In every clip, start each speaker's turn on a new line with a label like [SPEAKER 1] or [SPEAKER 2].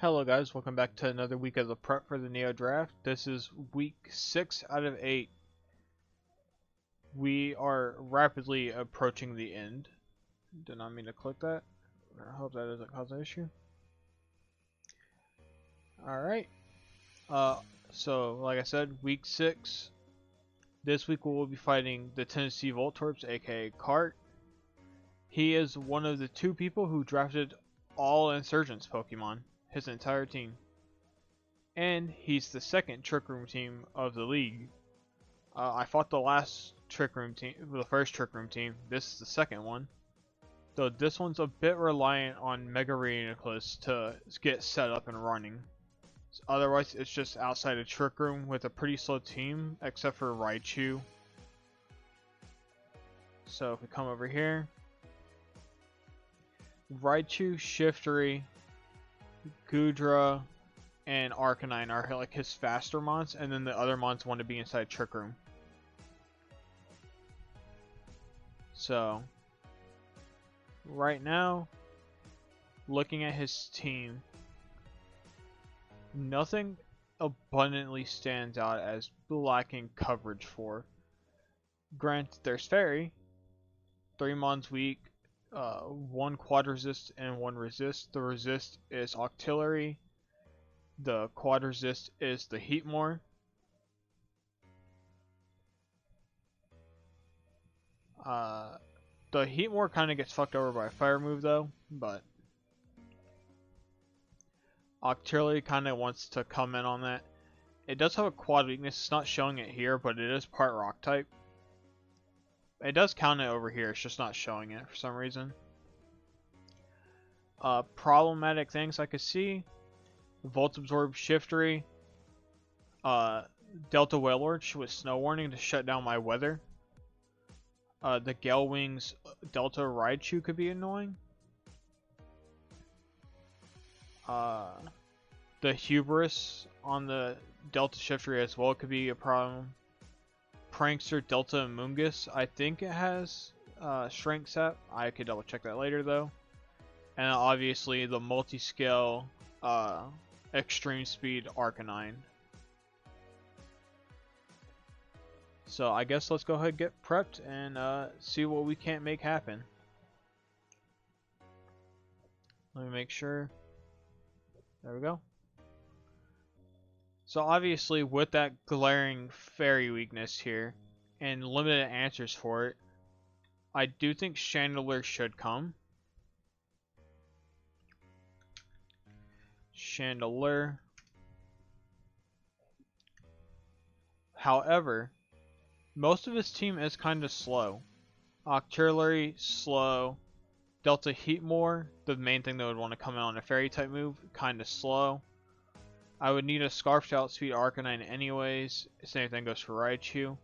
[SPEAKER 1] Hello guys, welcome back to another week of the prep for the Neo Draft. This is week 6 out of 8. We are rapidly approaching the end. Did not mean to click that. I hope that doesn't cause an issue. Alright. So like I said, week 6. This week we will be fighting the Tennessee Voltorbs, aka Cart. He is one of the 2 people who drafted all insurgence Pokemon. His entire team. And he's the second Trick Room team of the league. I fought the last Trick Room team, the first Trick Room team. This is the second one. Though this one's a bit reliant on Mega Reuniclus to get set up and running. Otherwise, it's just outside a Trick Room with a pretty slow team, except for Raichu. So if we come over here, Raichu, Shiftry, Goodra, and Arcanine are like his faster mons, and then the other mons want to be inside Trick Room. So, right now, looking at his team, nothing abundantly stands out as lacking coverage for. Granted, there's Fairy, 3 mons weak, 1 quad resist and 1 resist. The resist is Octillery. The quad resist is the Heatmore. The Heatmore kind of gets fucked over by a fire move though, but Octillery kind of wants to come in on that. It does have a quad weakness. It's not showing it here, but it is part rock type. It does count it over here, it's just not showing it for some reason. Problematic things I could see: Volt Absorb, Shiftry, Delta Wailord with Snow Warning to shut down my weather. The Gale Wings Delta Raichu could be annoying. The Hubris on the Delta Shiftry as well could be a problem. Prankster Delta Mungus, I think it has Strength Sap. I could double check that later though. And obviously the multi-scale extreme speed Arcanine. So I guess let's go ahead and get prepped and see what we can't make happen. Let me make sure. There we go. So obviously with that glaring fairy weakness here and limited answers for it, I do think Chandelure should come. Chandelure. However, most of his team is kind of slow. Octillery, slow. Delta Heatmore, the main thing that would want to come in on a fairy type move, kind of slow. I would need a Scarf to outspeed Arcanine anyways. Same thing goes for Raichu.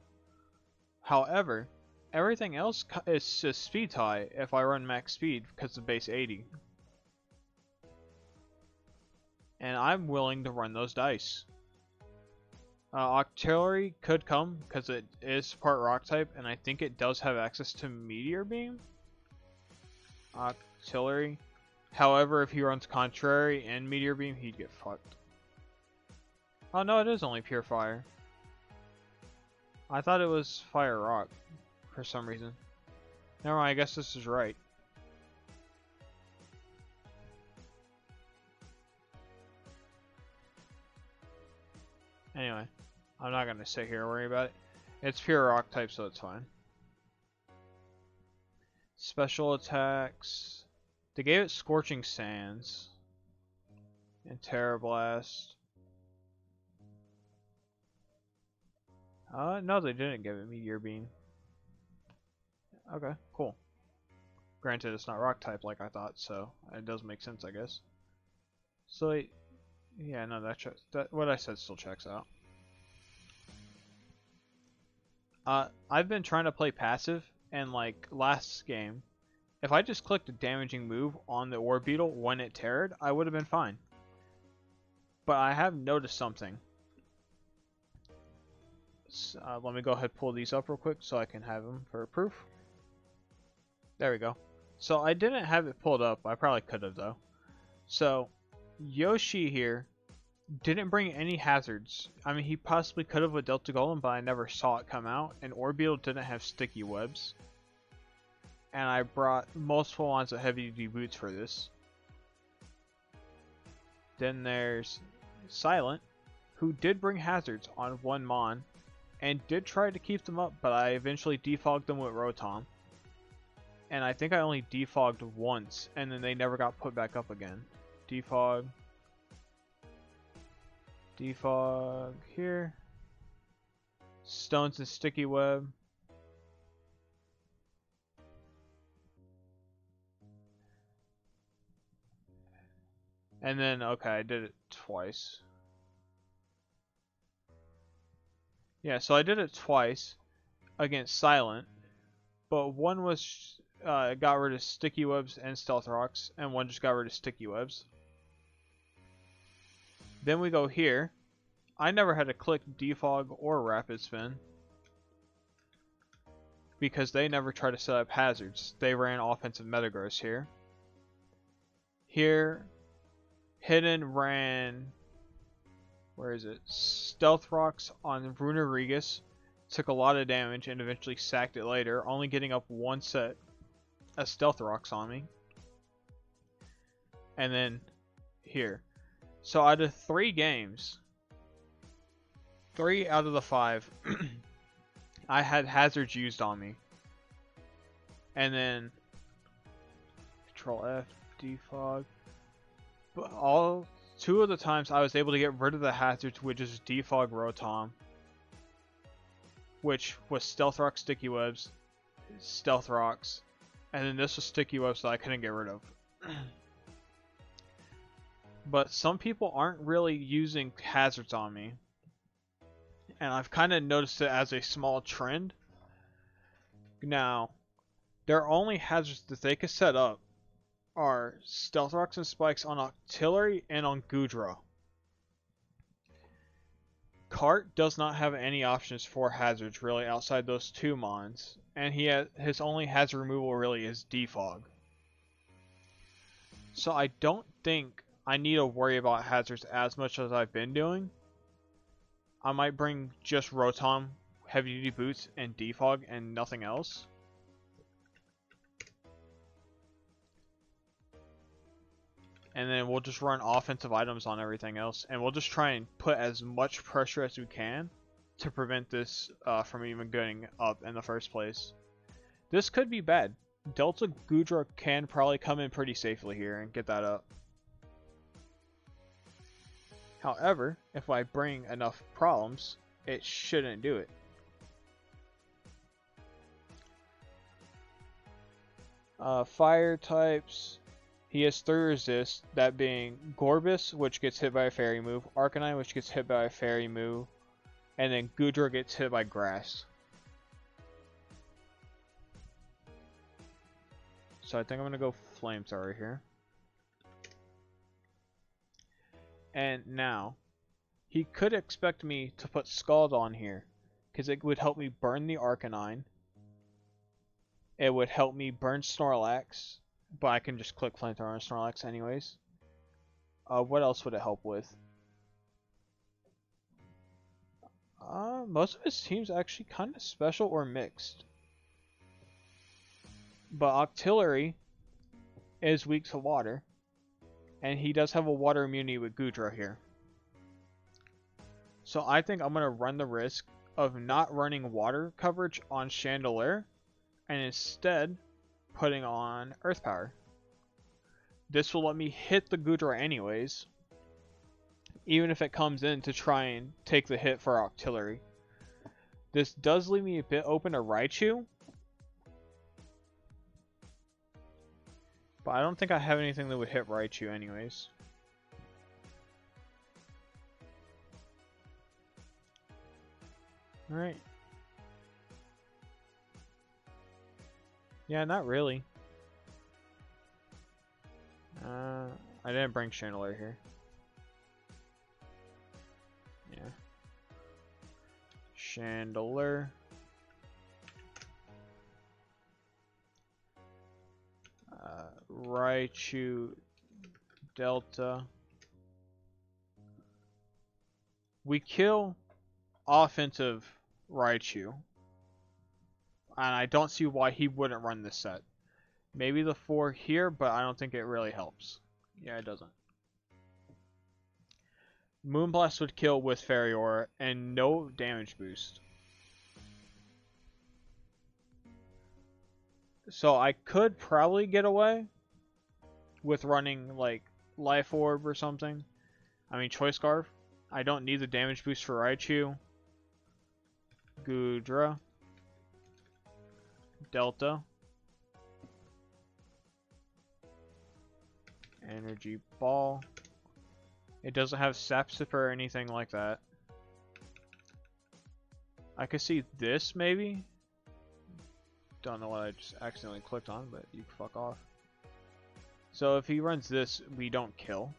[SPEAKER 1] However, everything else is just speed tie if I run max speed because of base 80. And I'm willing to run those dice. Octillery could come because it is part rock type and I think it does have access to Meteor Beam. Octillery. However, if he runs Contrary and Meteor Beam, he'd get fucked. Oh no, it is only pure fire. I thought it was fire rock for some reason. Never mind, I guess this is right. Anyway, I'm not gonna sit here and worry about it. It's pure rock type, so it's fine. Special attacks. They gave it Scorching Sands and Terra Blast. No, they didn't give it Meteor Beam. Okay, cool. Granted, it's not rock type like I thought, so it does make sense, I guess. So, yeah, no, that what I said still checks out. I've been trying to play passive, and like last game, if I just clicked a damaging move on the Orbeetle when it terrored, I would have been fine. But I have noticed something. Let me go ahead and pull these up real quick so I can have them for proof. There we go. So I didn't have it pulled up. I probably could have though. So Yoshi here didn't bring any hazards. I mean, he possibly could have with Delta Golem, but I never saw it come out. And Orbeetle didn't have sticky webs. And I brought multiple lines of heavy duty boots for this. Then there's Silent, who did bring hazards on one Mon, and did try to keep them up, but I eventually defogged them with Rotom. And I think I only defogged once, and then they never got put back up again. Defog. Defog here. Stones and Sticky Web. And then, okay, I did it twice. Yeah, so I did it twice against Silent, but one was got rid of Sticky Webs and Stealth Rocks, and one just got rid of Sticky Webs. Then we go here. I never had to click Defog or Rapid Spin because they never tried to set up hazards. They ran offensive Metagross here. Here, Hidden ran, where is it? Stealth Rocks on Reuniclus. Took a lot of damage and eventually sacked it later, only getting up one set of Stealth Rocks on me. And then here. So out of 3 games, 3 out of the 5, I had hazards used on me. And then Control F, defog. But all 2 of the times I was able to get rid of the hazards with just defog Rotom, which was Stealth Rock, Sticky Webs, Stealth Rocks, and then this was Sticky Webs that I couldn't get rid of. But some people aren't really using hazards on me, and I've kind of noticed it as a small trend. Now, their only hazards that they could set up are Stealth Rocks and Spikes on Octillery and on Goodra. Cart does not have any options for hazards really outside those 2 mons, and his only hazard removal really is defog. So I don't think I need to worry about hazards as much as I've been doing. I might bring just Rotom, heavy duty boots, and defog and nothing else. And then we'll just run offensive items on everything else, and we'll just try and put as much pressure as we can to prevent this from even getting up in the first place. This could be bad. Delta Goodra can probably come in pretty safely here and get that up. However, if I bring enough problems, it shouldn't do it. Fire types. He has 3 resists, that being Gorbis, which gets hit by a fairy move, Arcanine, which gets hit by a fairy move, and then Goodra gets hit by grass. So I think I'm going to go Flamethrower here. And now, he could expect me to put Scald on here, because it would help me burn the Arcanine. It would help me burn Snorlax, but I can just click Flamethrower on Snorlax anyways. What else would it help with? Most of his team's actually kind of special or mixed. But Octillery is weak to water. And he does have a water immunity with Goodra here. So I think I'm going to run the risk of not running water coverage on Chandelure, and instead putting on Earth Power. This will let me hit the Goodra anyways, even if it comes in to try and take the hit for Octillery. This does leave me a bit open to Raichu, but I don't think I have anything that would hit Raichu anyways. Alright. Yeah, not really. I didn't bring Chandelure here. Yeah. Chandelure. Raichu, Delta, we kill offensive Raichu. And I don't see why he wouldn't run this set. Maybe the 4 here, but I don't think it really helps. Yeah, it doesn't. Moonblast would kill with Fairy Aura and no damage boost. So I could probably get away with running like Life Orb or something. I mean Choice Scarf. I don't need the damage boost for Raichu. Goodra. Delta. Energy Ball. It doesn't have Sap Sipper or anything like that. I could see this maybe. Don't know what I just accidentally clicked on, but you can fuck off. So if he runs this, we don't kill.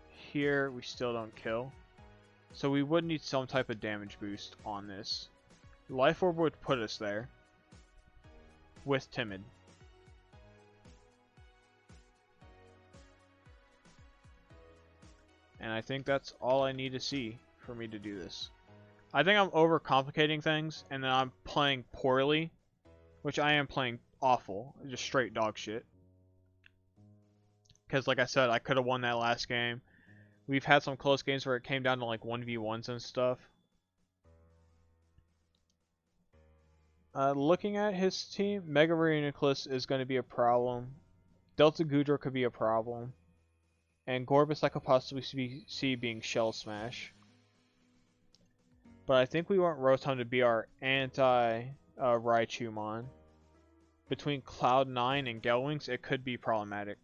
[SPEAKER 1] Here, we still don't kill. So we would need some type of damage boost on this. Life Orb would put us there. With Timid. And I think that's all I need to see for me to do this. I think I'm overcomplicating things, and then I'm playing poorly. Which I am playing awful. Just straight dog shit. Because like I said, I could have won that last game. We've had some close games where it came down to like 1v1s and stuff. Looking at his team, Mega Reuniclus is going to be a problem. Delta Goodra could be a problem. And Gorbis I could possibly see being Shell Smash. But I think we want Rotom to be our anti-Raichumon. Between Cloud9 and Gelwings, it could be problematic.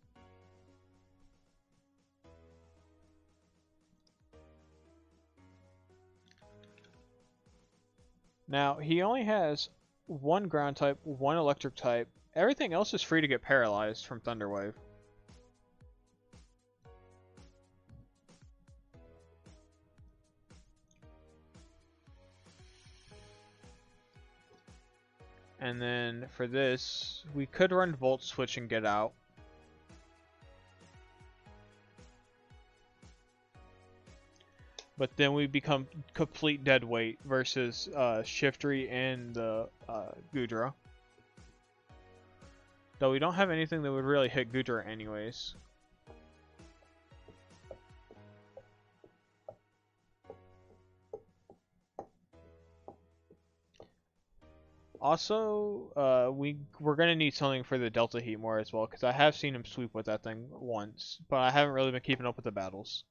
[SPEAKER 1] Now, he only has one ground type, one electric type. Everything else is free to get paralyzed from Thunder Wave. And then for this, we could run Volt Switch and get out. But then we become complete dead weight versus Shiftry and the Goodra. Though we don't have anything that would really hit Goodra anyways. Also, we're gonna need something for the Delta Heat more as well, because I have seen him sweep with that thing once, but I haven't really been keeping up with the battles.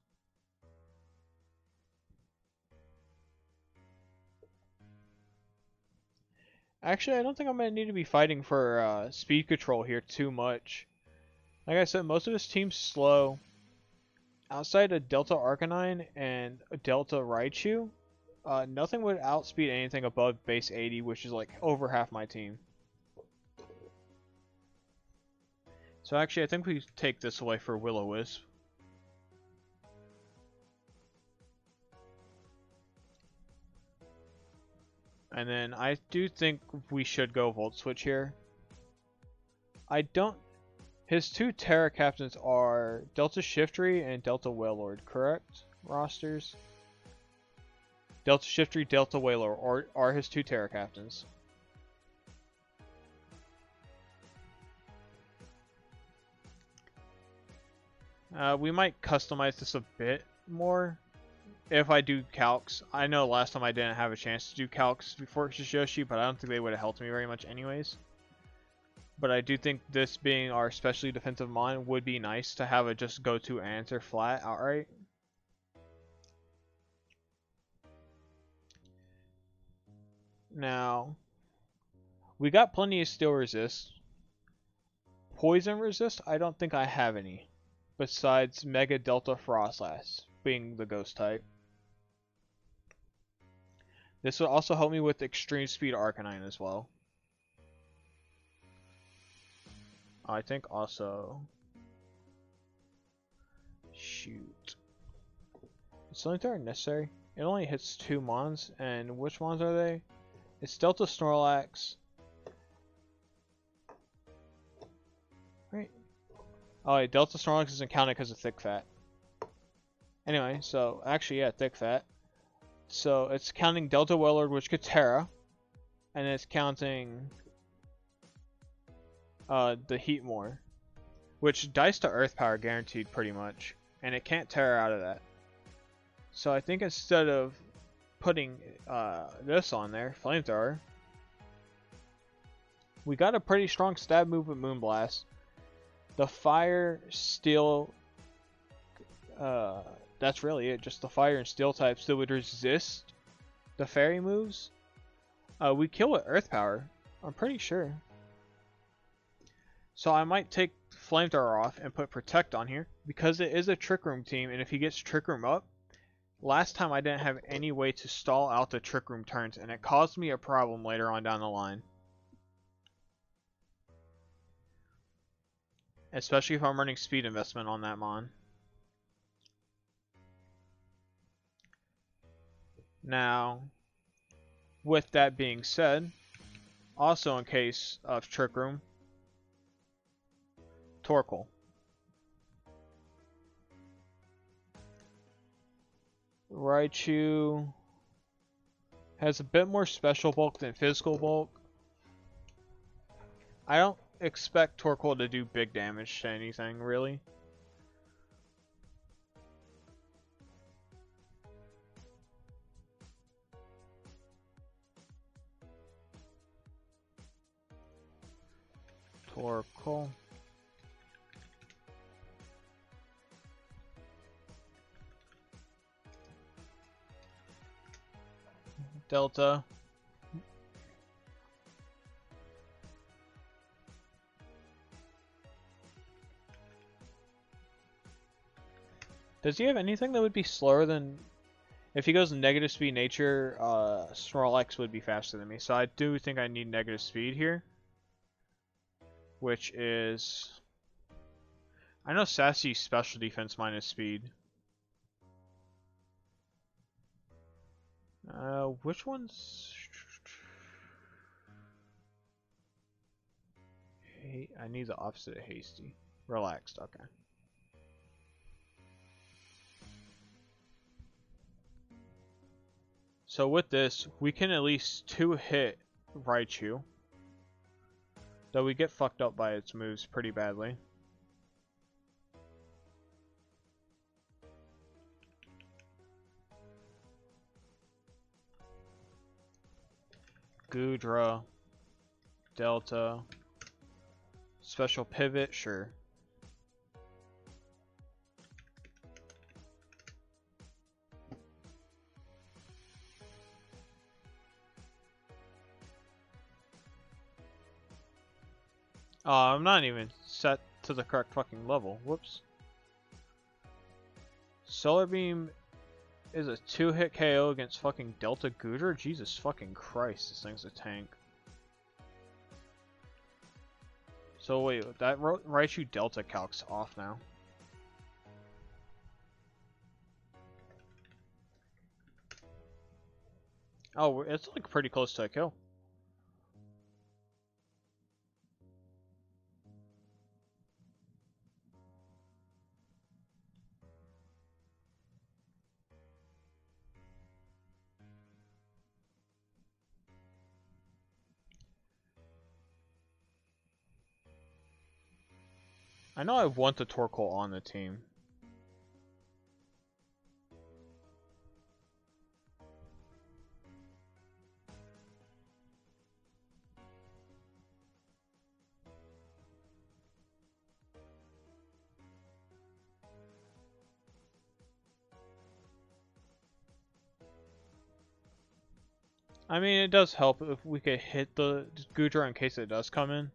[SPEAKER 1] Actually, I don't think I'm gonna need to be fighting for speed control here too much. Like I said, most of his team's slow. Outside of Delta Arcanine and Delta Raichu, nothing would outspeed anything above base 80, which is like over half my team. So actually, I think we take this away for Will-O-Wisp. And then I do think we should go Volt Switch here. His two Terra Captains are Delta Shiftry and Delta Wailord, correct? Rosters? Delta Shiftry, Delta Wailord are his two Terra Captains. We might customize this a bit more if I do calcs. I know last time I didn't have a chance to do calcs before Yoshi, but I don't think they would have helped me very much anyways. But I do think this being our specially defensive mon would be nice to have a just go-to answer flat outright. Now, we got plenty of Steel Resist. Poison Resist, I don't think I have any. Besides Mega Delta Frostlass being the ghost type. This will also help me with Extreme Speed Arcanine as well. I think also... Shoot. Is Slinter necessary? It only hits 2 mons, and which mons are they? It's Delta Snorlax. Right. Oh wait, Delta Snorlax isn't counted because of Thick Fat. Anyway, so actually, yeah, thick fat. So it's counting Delta Willard, which could Terra, and it's counting the Heatmore, which dice to Earth power guaranteed pretty much, and it can't Terra out of that. So I think instead of putting this on there, Flamethrower, we got a pretty strong stab move with Moonblast. The Fire, Steel, that's really it. Just the Fire and Steel types that would resist the Fairy moves. We kill with Earth Power, I'm pretty sure. So I might take Flamethrower off and put Protect on here, because it is a Trick Room team, and if he gets Trick Room up, last time I didn't have any way to stall out the Trick Room turns, and it caused me a problem later on down the line. Especially if I'm running speed investment on that mon. Now, with that being said, also in case of Trick Room, Torkoal. Raichu has a bit more special bulk than physical bulk. I don't expect Torkoal to do big damage to anything, really. Torkoal. Delta. Does he have anything that would be slower than... If he goes negative speed nature, Snorlax would be faster than me. So I do think I need negative speed here. Which is... I know Sassy's special defense minus speed. Which one's... Hey, I need the opposite of hasty. Relaxed, okay. So with this, we can at least 2-hit Raichu. Though we get fucked up by its moves pretty badly. Goodra. Delta. Special pivot, sure. I'm not even set to the correct fucking level. Whoops. Solar Beam is a 2-hit KO against fucking Delta Goodra? Jesus fucking Christ, this thing's a tank. So wait, that Raichu Delta calc's off now. Oh, it's like pretty close to a kill. I know I want the Torkoal on the team. I mean, it does help if we could hit the Goodra in case it does come in.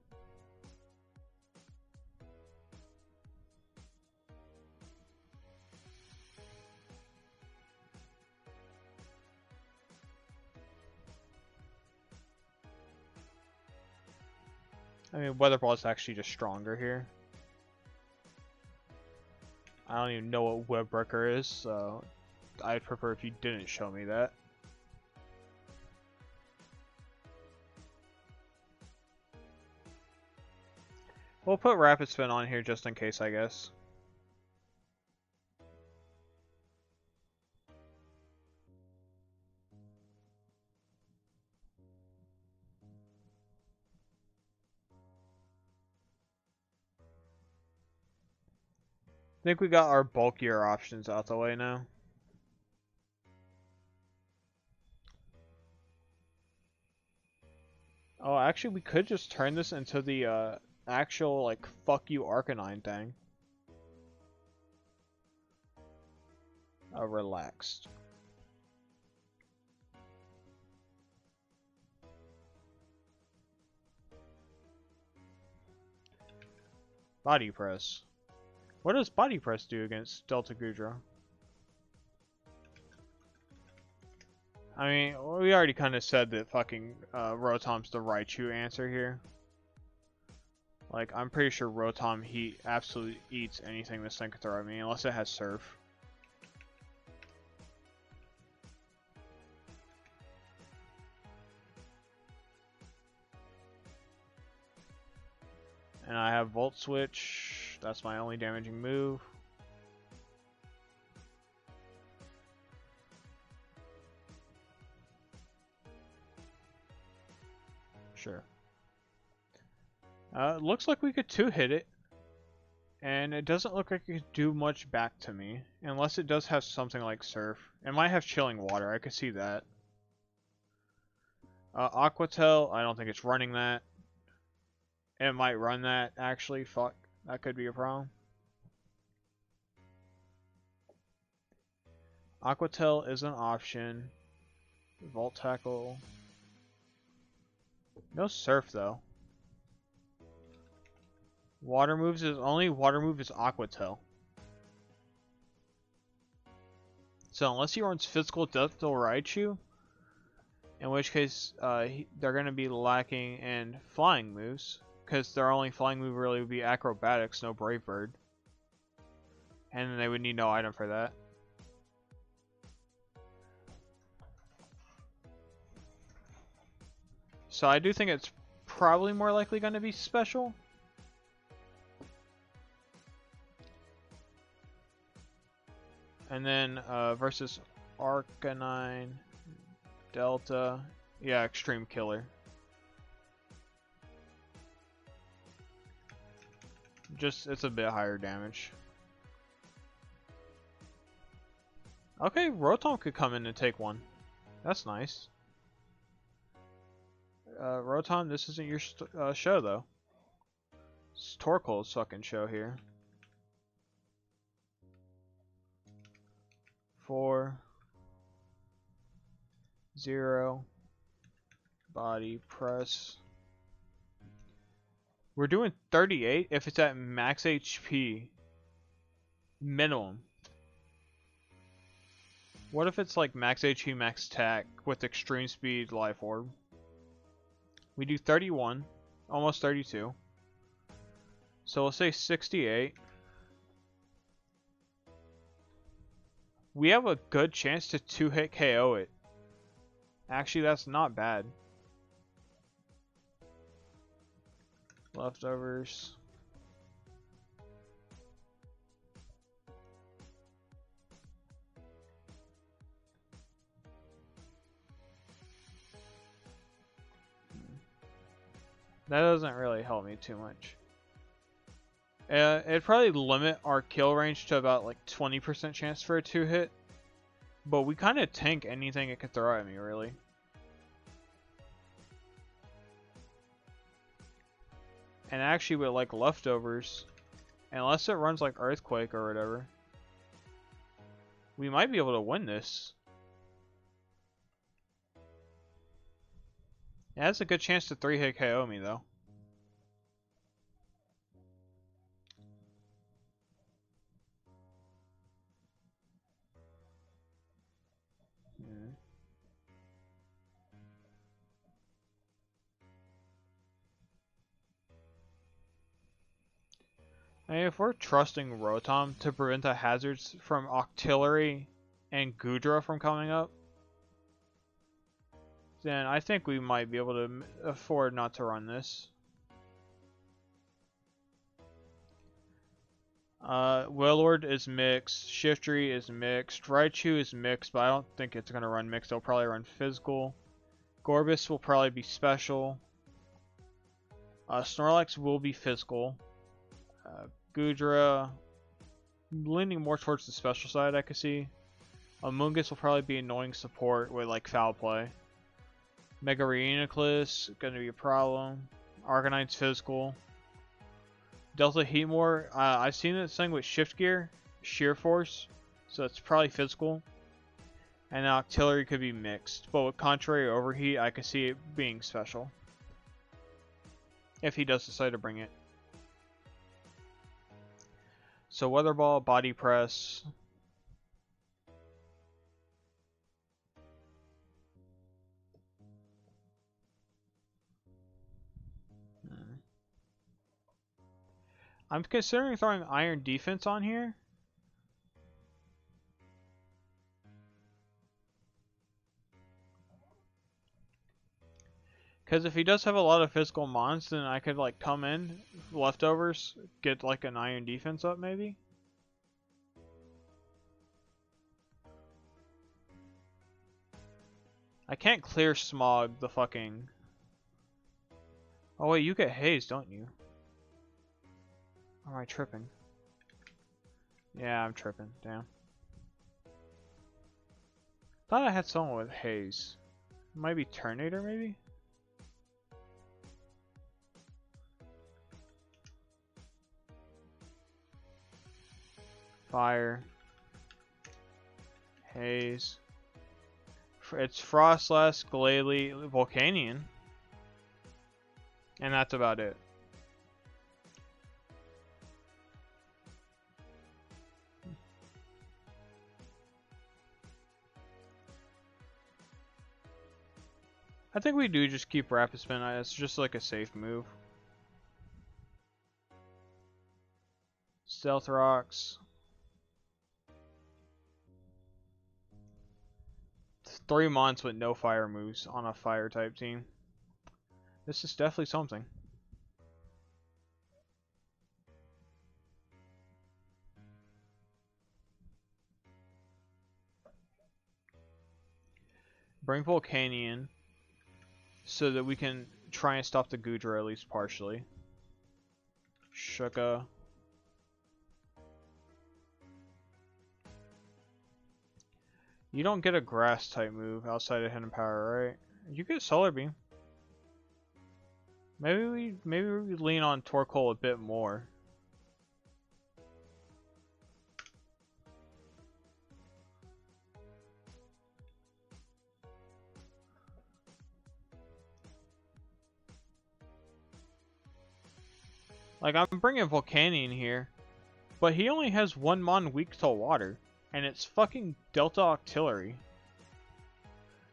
[SPEAKER 1] I mean, Weather Ball is actually just stronger here. I don't even know what Web Breaker is, so I'd prefer if you didn't show me that. We'll put Rapid Spin on here just in case, I guess. think we got our bulkier options out the way now. Oh, actually, we could just turn this into the actual, like, fuck you Arcanine thing. Relaxed. Body press. What does body press do against Delta Gudra? I mean, we already kind of said that fucking Rotom's the Raichu answer here. Like, I'm pretty sure Rotom, he absolutely eats anything this thing can throw at me, unless it has Surf. And I have Volt Switch. That's my only damaging move. Sure. Looks like we could two-hit it. And it doesn't look like it could do much back to me. Unless it does have something like Surf. It might have Chilling Water, I could see that. Aqua Tail, I don't think it's running that. It might run that, actually. Fuck, that could be a problem. Aqua Tail is an option. Volt Tackle. No Surf, though. Water moves is only water move is Aqua Tail. So unless he runs Physical Death to Raichu, in which case they're going to be lacking in flying moves, because their only flying move really would be Acrobatics, no Brave Bird. And then they would need no item for that. So I do think it's probably more likely going to be special. And then versus Arcanine, Delta, yeah, Extreme Killer. Just, it's a bit higher damage. Okay, Rotom could come in and take one. That's nice. Rotom, this isn't your show though. It's Torkoal's fucking show here. 4, 0, body press. We're doing 38 if it's at max HP minimum. What if it's like max HP, max attack with extreme speed, life orb? We do 31, almost 32. So we'll say 68. We have a good chance to 2-hit KO it. Actually, that's not bad. Leftovers. That doesn't really help me too much. It'd probably limit our kill range to about like 20% chance for a 2-hit. But we kind of tank anything it could throw at me, really. And actually with like leftovers, unless it runs like Earthquake or whatever, we might be able to win this. It has a good chance to 3-hit KO me though. I mean, if we're trusting Rotom to prevent the hazards from Octillery and Gudra from coming up, then I think we might be able to afford not to run this. Wailord is mixed, Shiftry is mixed, Raichu is mixed, but I don't think it's going to run mixed, it'll probably run physical. Gorbis will probably be special. Snorlax will be physical. Gudra leaning more towards the special side, I could see. Amoonguss will probably be annoying support with like foul play. Mega reuniclus gonna be a problem. Arcanite's physical. Delta Heatmore, I've seen this thing with shift gear, sheer force, so it's probably physical. And Octillery could be mixed, but with contrary overheat, I could see it being special. If he does decide to bring it. So Weather Ball, Body Press. I'm considering throwing Iron Defense on here. Because if he does have a lot of physical mons, then I could like come in, leftovers, get like an Iron Defense up maybe. I can't clear Smog the fucking... Oh wait, you get Haze, don't you? Or am I tripping? Yeah, I'm tripping. Damn. Thought I had someone with Haze. Might be Turnator, maybe? Fire. Haze. It's Frostless, Glalie, Volcanion. And that's about it. I think we do just keep Rapid Spin. It's just like a safe move. Stealth Rocks. 3 months with no fire moves on a fire type team. This is definitely something. Bring Volcanion so that we can try and stop the Goodra at least partially. Shuka. You don't get a grass type move outside of Hidden Power, right? You get Solar Beam. Maybe we lean on Torkoal a bit more. Like, I'm bringing Volcanion here, but he only has 1 mon weak to water, and it's fucking Delta Octillery.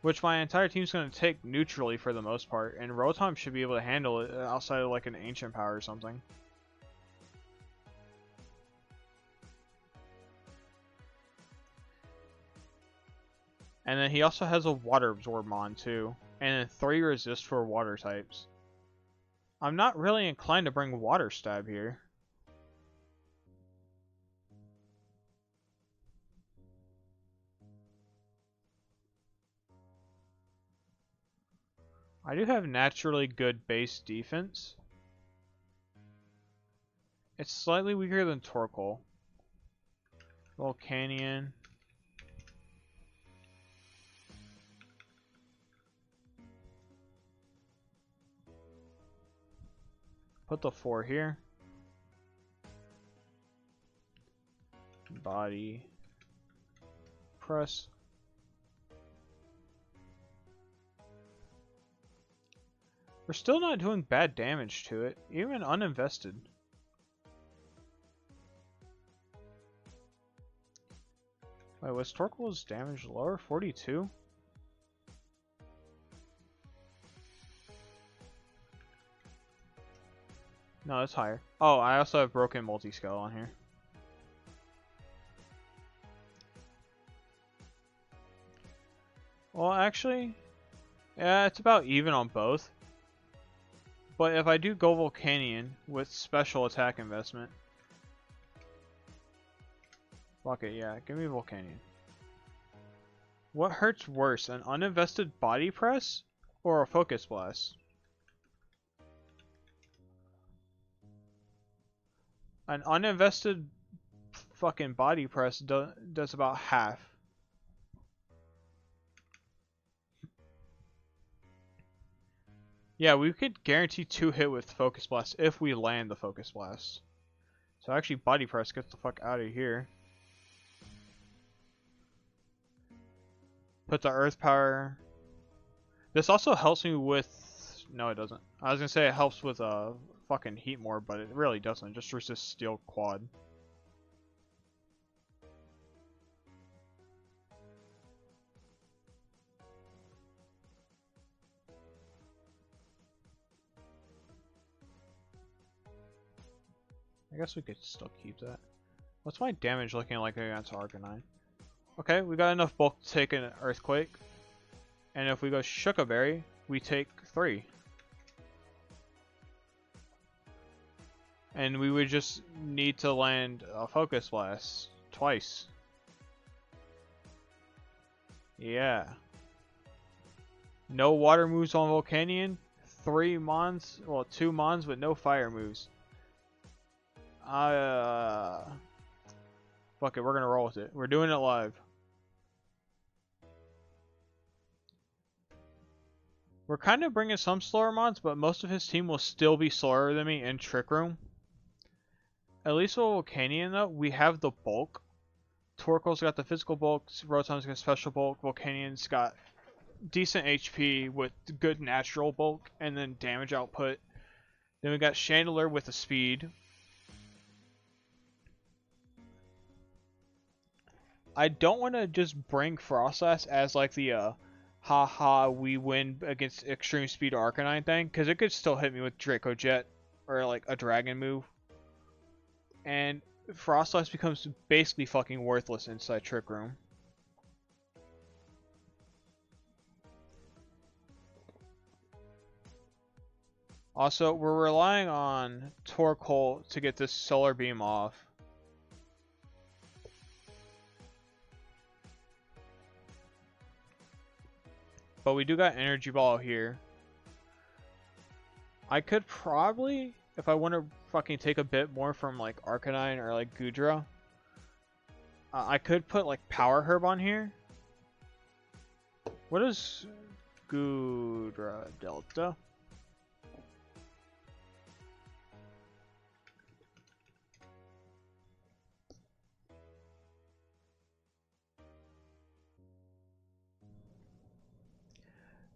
[SPEAKER 1] Which my entire team's going to take neutrally for the most part, and Rotom should be able to handle it outside of like an Ancient Power or something. And then he also has a Water Absorb mon too, and then 3 resist for water types. I'm not really inclined to bring Water Stab here. I do have naturally good base defense. It's slightly weaker than Torkoal. Volcanion. Put the 4 here. Body. Press. We're still not doing bad damage to it, even uninvested. Wait, was Torkoal's damage lower? 42? No, it's higher. Oh, I also have broken multi-scale on here. Well, actually, yeah, it's about even on both. But if I do go Volcanion with special attack investment... Fuck it, yeah, give me Volcanion. What hurts worse, an uninvested body press or a focus blast? An uninvested fucking body press does about half. Yeah, we could guarantee 2 hit with Focus Blast if we land the Focus Blast. So actually body press gets the fuck out of here. Put the earth power. This also helps me with... No, it doesn't. I was gonna say it helps with fucking heat more, but it really doesn't. It just resists steel quad. I guess we could still keep that. What's my damage looking like against Arcanine? Okay, we got enough bulk to take an Earthquake. And if we go Shuckleberry, we take 3. And we would just need to land a Focus Blast twice. Yeah. No water moves on Volcanion. 3 mons, well 2 mons with no fire moves. Fuck it, we're gonna roll with it. We're doing it live. We're kind of bringing some slower mons, but most of his team will still be slower than me in Trick Room. At least with Volcanion though, we have the bulk. Torkoal's got the physical bulk, Rotom's got special bulk, Volcanion's got decent HP with good natural bulk, and then damage output. Then we got Chandelure with the speed. I don't want to just bring Frostlass as like the haha we win against extreme speed Arcanine thing, because it could still hit me with Draco Jet or like a dragon move. And Frostlass becomes basically fucking worthless inside Trick Room. Also, we're relying on Torkoal to get this Solar Beam off. But we do got Energy Ball here. I could probably, if I want to fucking take a bit more from like Arcanine or like Goodra, I could put like Power Herb on here. What is Goodra Delta?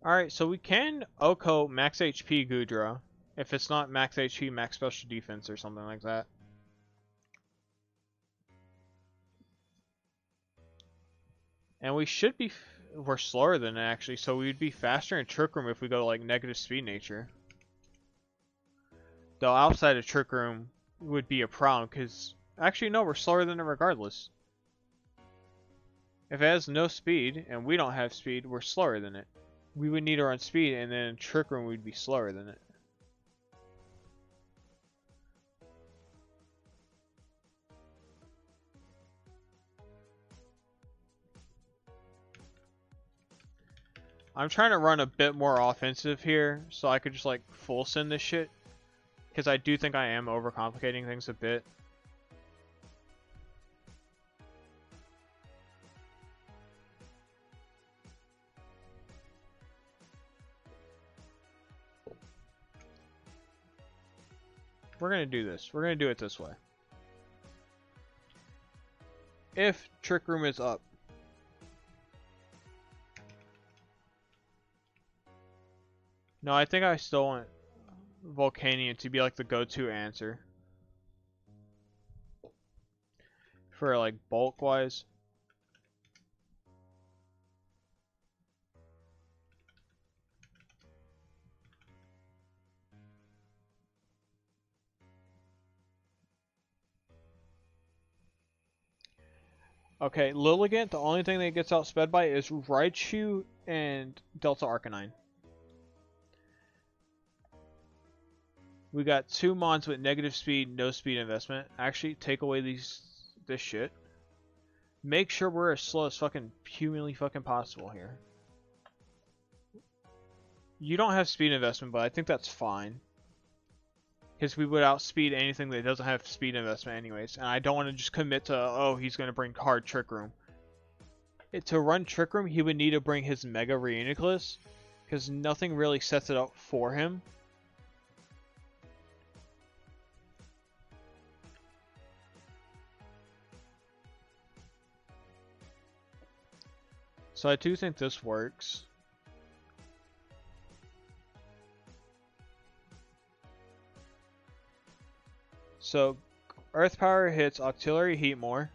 [SPEAKER 1] Alright, so we can OHKO max HP Goodra if it's not max HP, max special defense or something like that. And we should be, we're slower than it actually, so we'd be faster in Trick Room if we go like negative speed nature. Though outside of Trick Room would be a problem, because actually no, we're slower than it regardless. If it has no speed, and we don't have speed, we're slower than it. We would need to run speed, and then in Trick Room we'd be slower than it. I'm trying to run a bit more offensive here, so I could just like full send this shit. Because I do think I am overcomplicating things a bit. We're going to do this. We're going to do it this way. If Trick Room is up. No, I think I still want Volcanion to be like the go-to answer. For like bulk wise. Okay, Lilligant, the only thing that gets outsped by is Raichu and Delta Arcanine. We got 2 mons with negative speed, no speed investment. Actually, take away this shit. Make sure we're as slow as fucking humanly fucking possible here. You don't have speed investment, but I think that's fine. Because we would outspeed anything that doesn't have speed investment anyways. And I don't want to just commit to, oh, he's going to bring hard Trick Room. To run Trick Room, he would need to bring his Mega Reuniclus. Because nothing really sets it up for him. So I do think this works. So, Earth Power hits Auxiliary Heat more.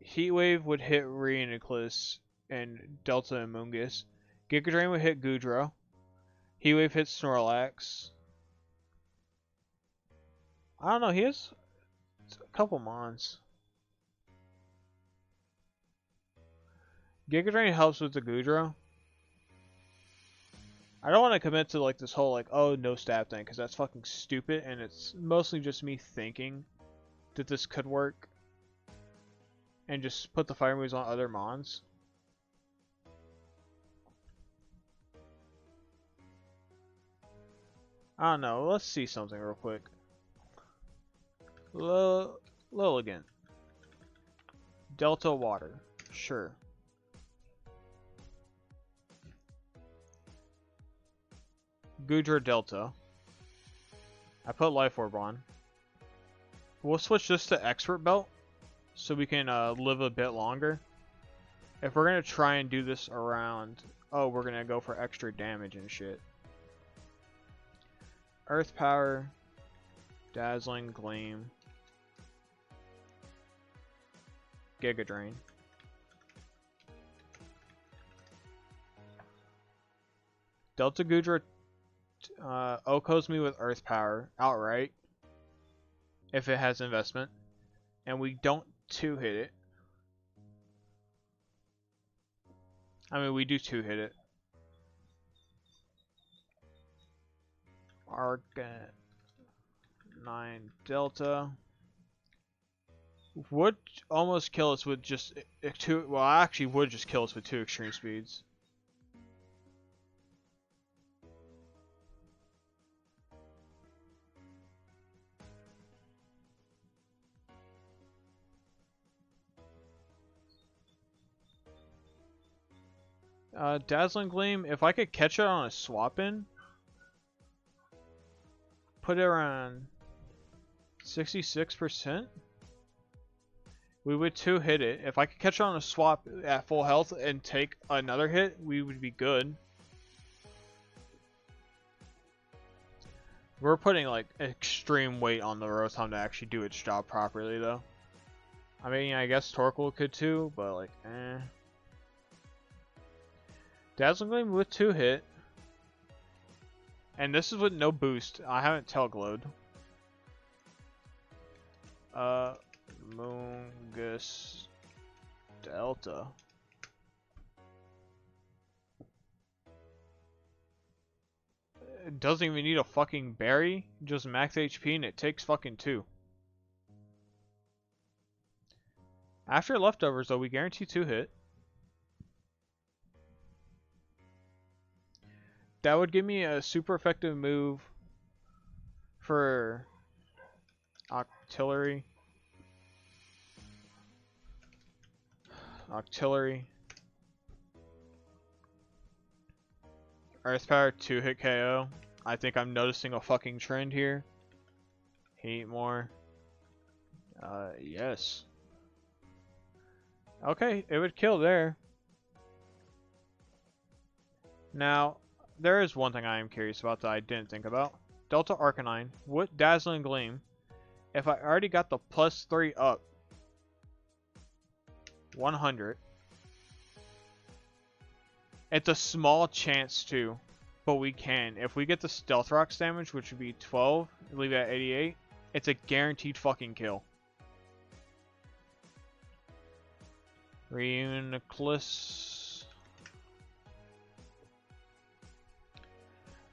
[SPEAKER 1] Heat Wave would hit Reuniclus and Delta and Mungus. Giga Drain would hit Goodra. Heat Wave hits Snorlax. I don't know, he has a couple mons. Giga Drain helps with the Goodra. I don't want to commit to like this whole like, oh, no stab thing, because that's fucking stupid, and it's mostly just me thinking that this could work. And just put the fire moves on other mons. I don't know, let's see something real quick. Lilligant. Delta Water. Sure. Goodra Delta. I put Life Orb on. We'll switch this to Expert Belt so we can live a bit longer. If we're going to try and do this around... Oh, we're going to go for extra damage and shit. Earth Power. Dazzling Gleam. Giga Drain. Delta Goodra Okos me with Earth Power outright if it has investment, and we don't 2-hit it. I mean, we do 2-hit it. Arcanine Delta would almost kill us with just 2. Well, actually would just kill us with 2 extreme speeds. Dazzling Gleam, if I could catch it on a swap in, put it around 66%, we would 2-hit it. If I could catch it on a swap at full health and take another hit, we would be good. We're putting like extreme weight on the Rotom to actually do its job properly though. I mean, I guess Torkoal could too, but like, eh. Dazzling Gleam with 2-hit. And this is with no boost. I haven't Tailglowed. Mungus Delta. It doesn't even need a fucking berry. Just max HP and it takes fucking 2. After leftovers though, we guarantee 2-hit. That would give me a super effective move for Octillery. Earth Power 2-hit KO. I think I'm noticing a fucking trend here. Heat more. Yes. Okay, it would kill there. Now, there is one thing I am curious about that I didn't think about. Delta Arcanine with Dazzling Gleam. If I already got the +3 up 100. It's a small chance too, but we can. If we get the Stealth Rocks damage, which would be 12, leave it at 88, it's a guaranteed fucking kill. Reuniclus.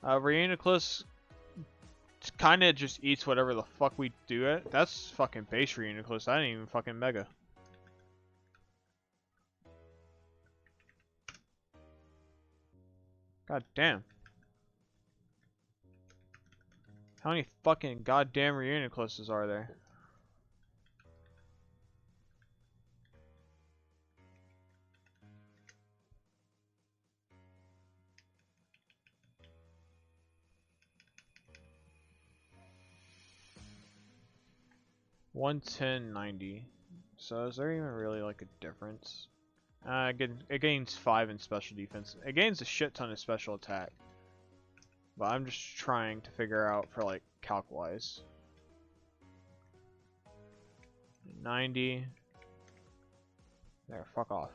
[SPEAKER 1] Reuniclus kind of just eats whatever the fuck we do it. That's fucking base Reuniclus. I didn't even fucking mega. God damn. How many fucking goddamn reunicluses are there? $110.90. So is there even really like a difference? It gains 5 in special defense. It gains a shit ton of special attack. But I'm just trying to figure out for like calc-wise. 90. There, fuck off.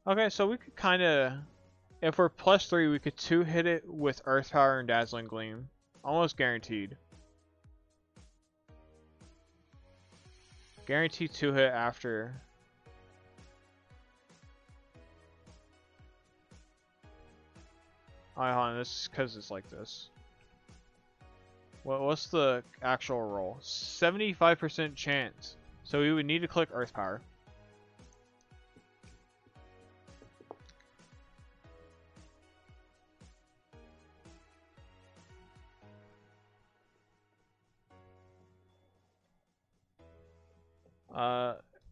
[SPEAKER 1] Okay, so we could kind of, if we're +3, we could 2-hit it with Earth Power and Dazzling Gleam. Almost guaranteed. Guaranteed 2-hit after. Alright, hold on, this is because it's like this. What's the actual roll? 75% chance. So we would need to click Earth Power.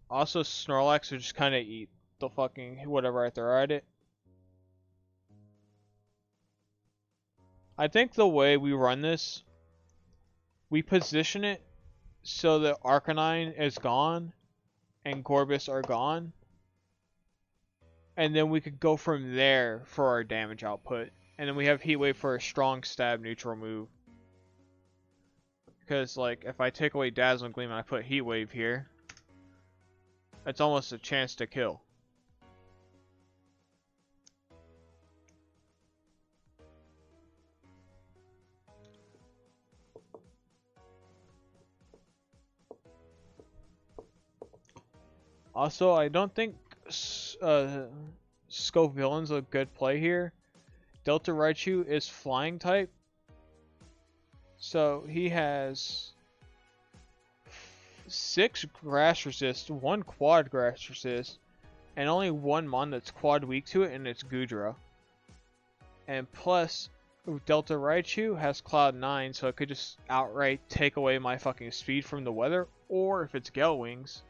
[SPEAKER 1] Also Snorlax would just kind of eat the fucking whatever I throw at it. I think the way we run this, we position it so that Arcanine is gone and Gorbis are gone. And then we could go from there for our damage output. And then we have Heat Wave for a strong stab neutral move. Because like if I take away Dazzling Gleam and I put Heat Wave here, it's almost a chance to kill. Also, I don't think Scovillain's a good play here. Delta Raichu is flying type. So he has 6 grass resist, 1 quad grass resist, and only 1 mon that's quad weak to it, and it's Goodra. And plus, Delta Raichu has Cloud 9, so it could just outright take away my fucking speed from the weather, or if it's Gale Wings,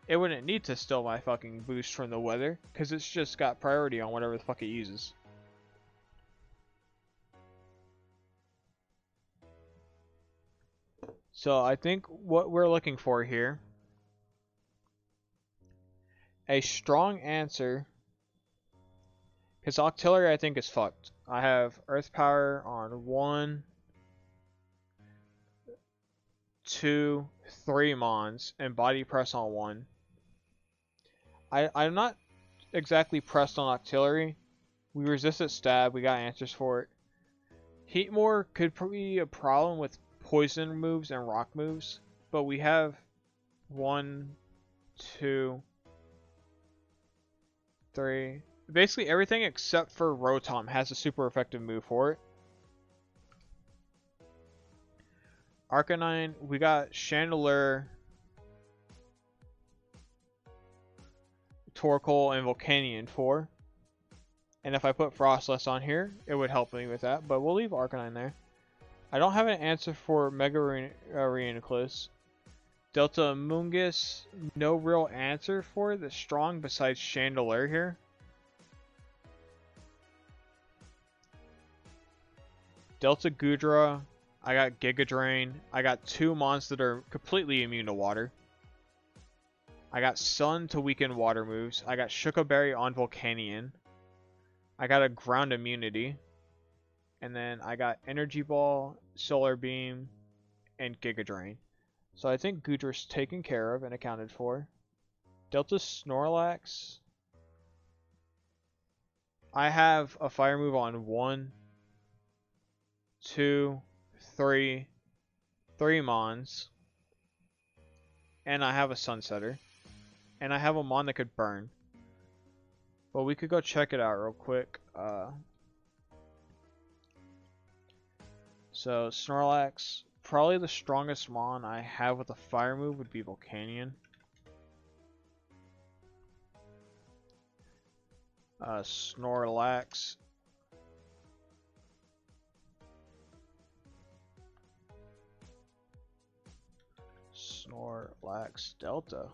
[SPEAKER 1] it wouldn't need to steal my fucking boost from the weather, because it's just got priority on whatever the fuck it uses. So I think what we're looking for here, a strong answer, because Octillery I think is fucked. I have Earth Power on 1, 2, 3 mons, and Body Press on 1. I'm not exactly pressed on Octillery. We resisted stab, we got answers for it. Heatmore could be a problem with poison moves and rock moves, but we have 1, 2, 3. Basically everything except for Rotom has a super effective move for it. Arcanine, we got Chandelure, Torkoal, and Volcanion for. And if I put Frostless on here, it would help me with that, but we'll leave Arcanine there. I don't have an answer for Mega Reuniclus. Delta Mungus, no real answer for it that's strong besides Chandelure here. Delta Goodra, I got Giga Drain. I got 2 mons that are completely immune to water. I got Sun to weaken water moves. I got Shuka Berry on Volcanion. I got a ground immunity. And then I got Energy Ball, Solar Beam, and Giga Drain. So I think Goodra's taken care of and accounted for. Delta Snorlax. I have a fire move on 1, 2, 3 mons. And I have a Sunsetter. And I have a mon that could burn. But we could go check it out real quick. So Snorlax, probably the strongest mon I have with a fire move would be Volcanion. Snorlax. Snorlax Delta.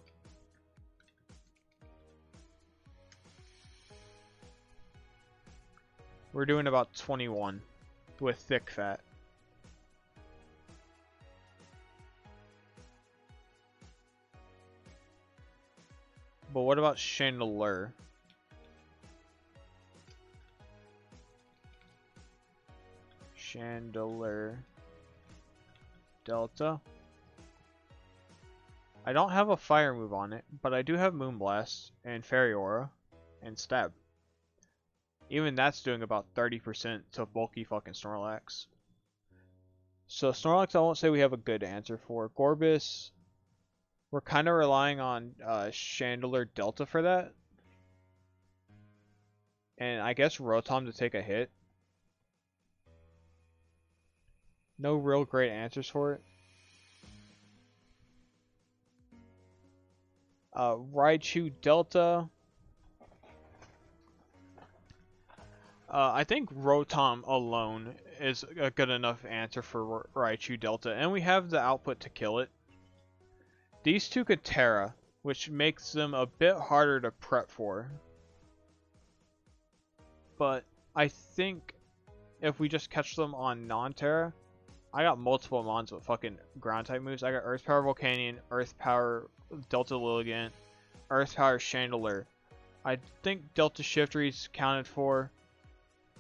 [SPEAKER 1] We're doing about 21 with thick fat. But what about Chandelier? Chandelier Delta. I don't have a fire move on it, but I do have Moonblast and Fairy Aura and Stab. Even that's doing about 30% to bulky fucking Snorlax. So Snorlax I won't say we have a good answer for. Gorbis, we're kind of relying on Chandelier Delta for that. And I guess Rotom to take a hit. No real great answers for it. Raichu Delta. I think Rotom alone is a good enough answer for Raichu Delta, and we have the output to kill it. These two could Terra, which makes them a bit harder to prep for. But I think if we just catch them on non-Terra, I got multiple mons with fucking ground type moves. I got Earth Power Volcanion, Earth Power Delta Lilligant, Earth Power Chandelier. I think Delta Shiftry's counted for.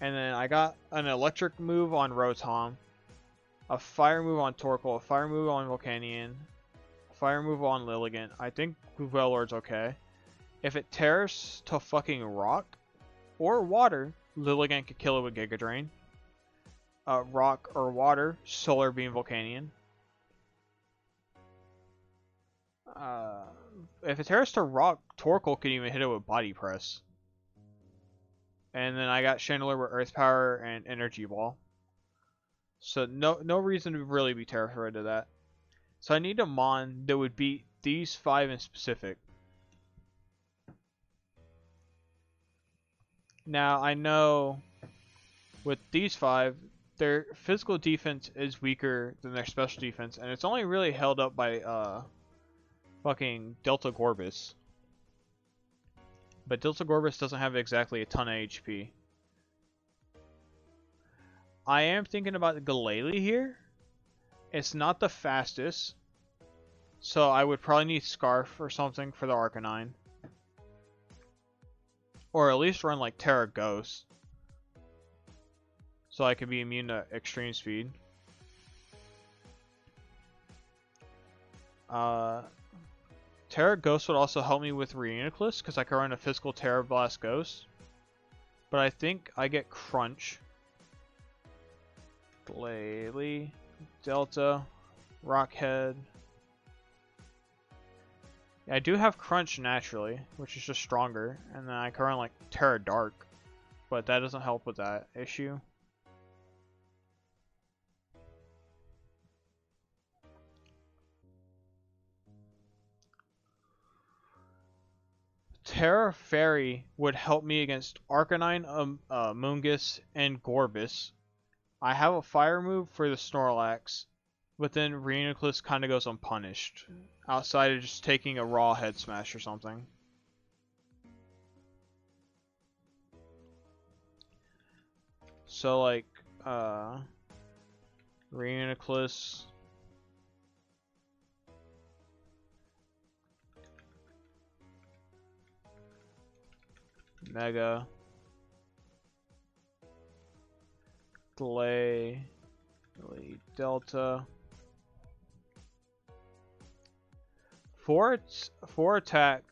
[SPEAKER 1] And then I got an electric move on Rotom, a fire move on Torkoal, a fire move on Volcanion, a fire move on Lilligant. I think Veilord's okay. If it tears to fucking rock or water, Lilligant could kill it with Giga Drain. Rock or water, Solar Beam Volcanion. If it tears to rock, Torkoal could even hit it with Body Press. And then I got Chandelier with Earth Power and Energy Ball. So no reason to really be terrified of that. So I need a Mon that would beat these 5 in specific. Now I know with these 5, their physical defense is weaker than their special defense, and it's only really held up by fucking Delta Gorbis. But Delta Gorbis doesn't have exactly a ton of HP. I am thinking about Glalie here. It's not the fastest, so I would probably need Scarf or something for the Arcanine. Or at least run like Terra Ghost, so I could be immune to extreme speed. Terra Ghost would also help me with Reuniclus, because I could run a physical Terra Blast Ghost. But I think I get Crunch. Glalie, Delta, Rockhead. Yeah, I do have Crunch naturally, which is just stronger. And then I can run like Terra Dark, but that doesn't help with that issue. Terra Fairy would help me against Arcanine, Moongus, and Gorbis. I have a fire move for the Snorlax, but then Reuniclus kind of goes unpunished, outside of just taking a raw head smash or something. So like, Reuniclus, Mega, Glalie, Delta. For attack,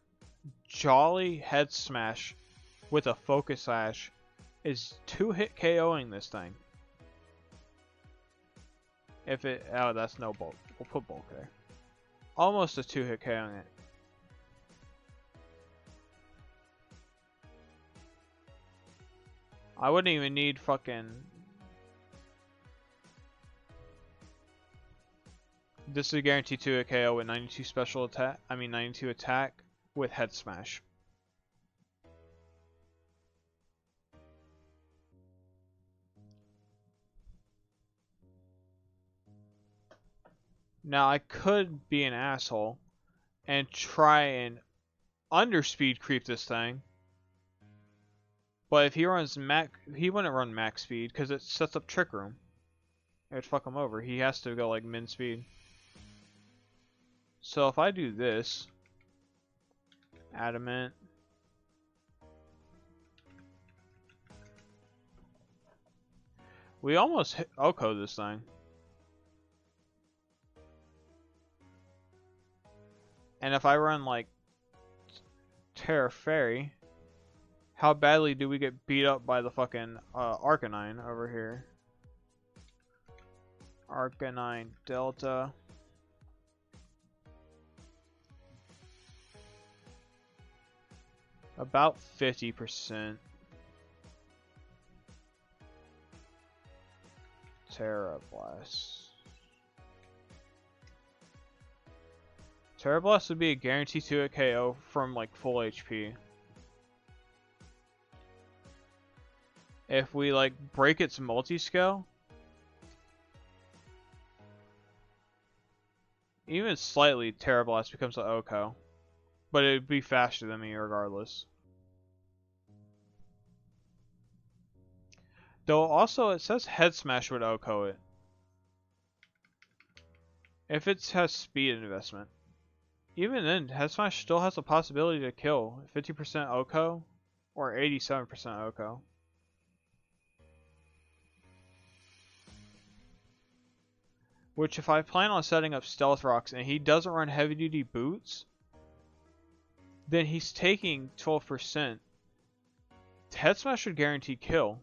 [SPEAKER 1] Jolly Head Smash with a Focus Sash is 2-hit KOing this thing. If it, oh, that's no bulk. We'll put bulk there. Almost a 2-hit KOing it. I wouldn't even need fucking... This is a guaranteed 2-hit KO with 92 special attack. 92 attack with Head Smash. Now I could be an asshole and try and underspeed creep this thing. But if he runs he wouldn't run max speed because it sets up trick room. It would fuck him over. He has to go like min speed. So if I do this, adamant, we almost hit Oko this thing. And if I run like Terra Fairy, how badly do we get beat up by the fucking Arcanine over here? Arcanine Delta. About 50%. Terra Blast. Terra Blast would be a guarantee to a KO from like full HP. If we like break its multi-scale, even slightly, Terra Blast becomes an Oko. But it would be faster than me regardless. Though also it says Head Smash would Oko it. If it has speed investment. Even then, Head Smash still has a possibility to kill. 50% Oko or 87% Oko. Which if I plan on setting up Stealth Rocks and he doesn't run heavy duty boots, then he's taking 12%. Head Smash should guarantee kill.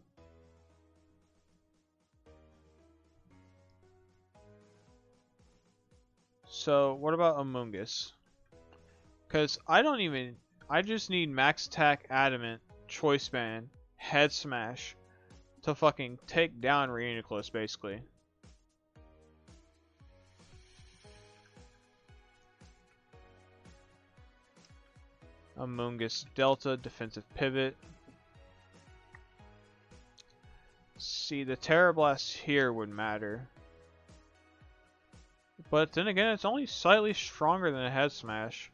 [SPEAKER 1] So what about Among Us? Because I just need max attack, adamant, choice band, head smash to fucking take down reuniclus basically. Among Us Delta, defensive pivot. See, the Terra Blast here would matter. But then again, it's only slightly stronger than a head smash.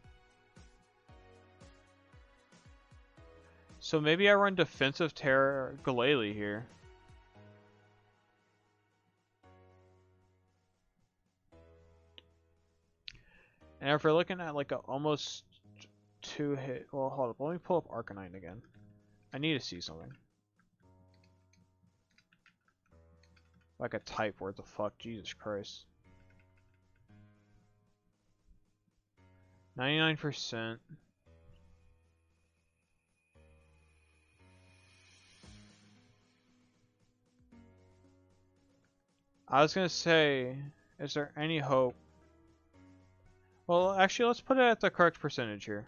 [SPEAKER 1] So maybe I run defensive Terra Glalie here. And if we're looking at like a almost 2-hit, well, hold up, let me pull up Arcanine again. I need to see something. Like a type worth of fuck, Jesus Christ. 99%. I was gonna say, is there any hope? Well, actually, let's put it at the correct percentage here.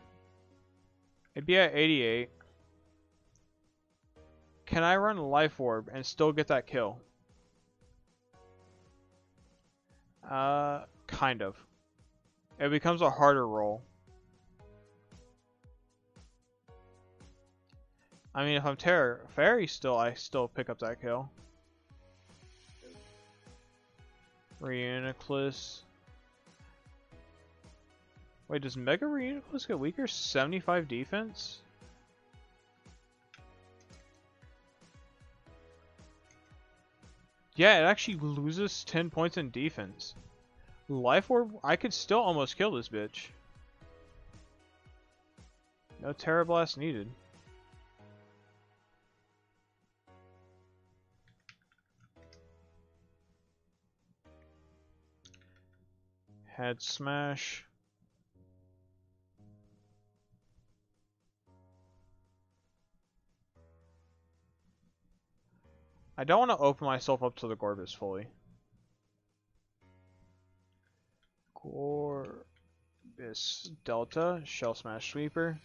[SPEAKER 1] It'd be at 88. Can I run Life Orb and still get that kill? Kind of. It becomes a harder roll. I mean, if I'm Terra Fairy still, I still pick up that kill. Reuniclus. Wait, does Mega Reuniclus get weaker? 75 defense? Yeah, it actually loses 10 points in defense. Life Orb, I could still almost kill this bitch. No Terra Blast needed. Head Smash. I don't want to open myself up to the Gorbis fully. Gorbis Delta, Shell Smash Sweeper.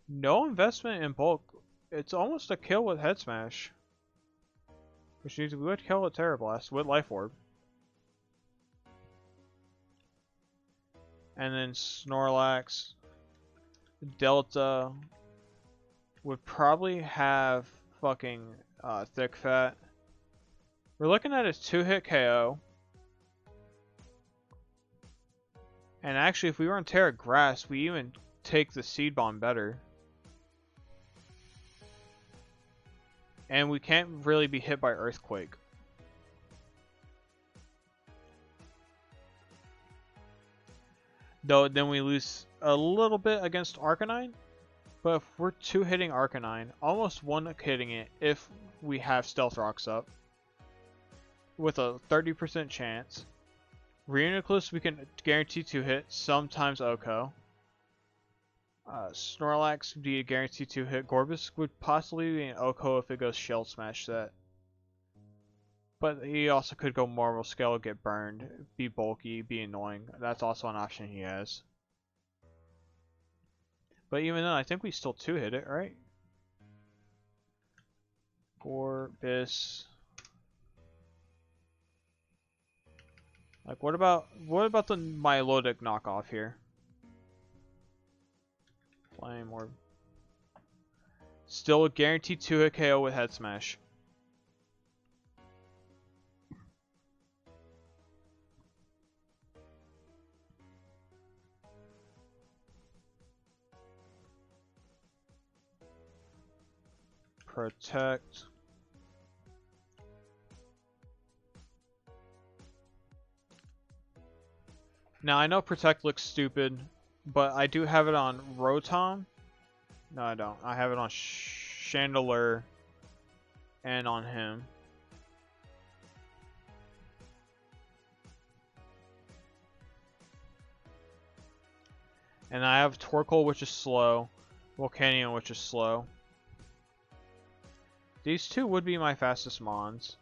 [SPEAKER 1] No investment in bulk. It's almost a kill with Head Smash. Which means we would kill with Terra Blast with Life Orb. And then Snorlax Delta would probably have fucking Thick Fat. We're looking at a 2-hit KO. And actually, if we were on Terra Grass, we even take the Seed Bomb better. And we can't really be hit by Earthquake. Though then we lose a little bit against Arcanine. But if we're 2-hitting Arcanine, almost 1-hitting it if we have Stealth Rocks up. With a 30% chance. Reuniclus we can guarantee 2-hit, sometimes Oko. Snorlax would be a guaranteed 2-hit. Gorbis would possibly be an Oko if it goes Shell Smash set. But he also could go Marble Scale, get burned, be bulky, be annoying. That's also an option he has. But even then, I think we still 2-hit it, right? Gorbis. Like, what about the Milotic knockoff here? Flame Orb. Still a guaranteed 2-hit KO with Head Smash. Protect. Now I know Protect looks stupid, but I do have it on Rotom. No, I don't. I have it on Chandelure and on him. And I have Torkoal, which is slow. Volcanion, which is slow. These two would be my fastest mons.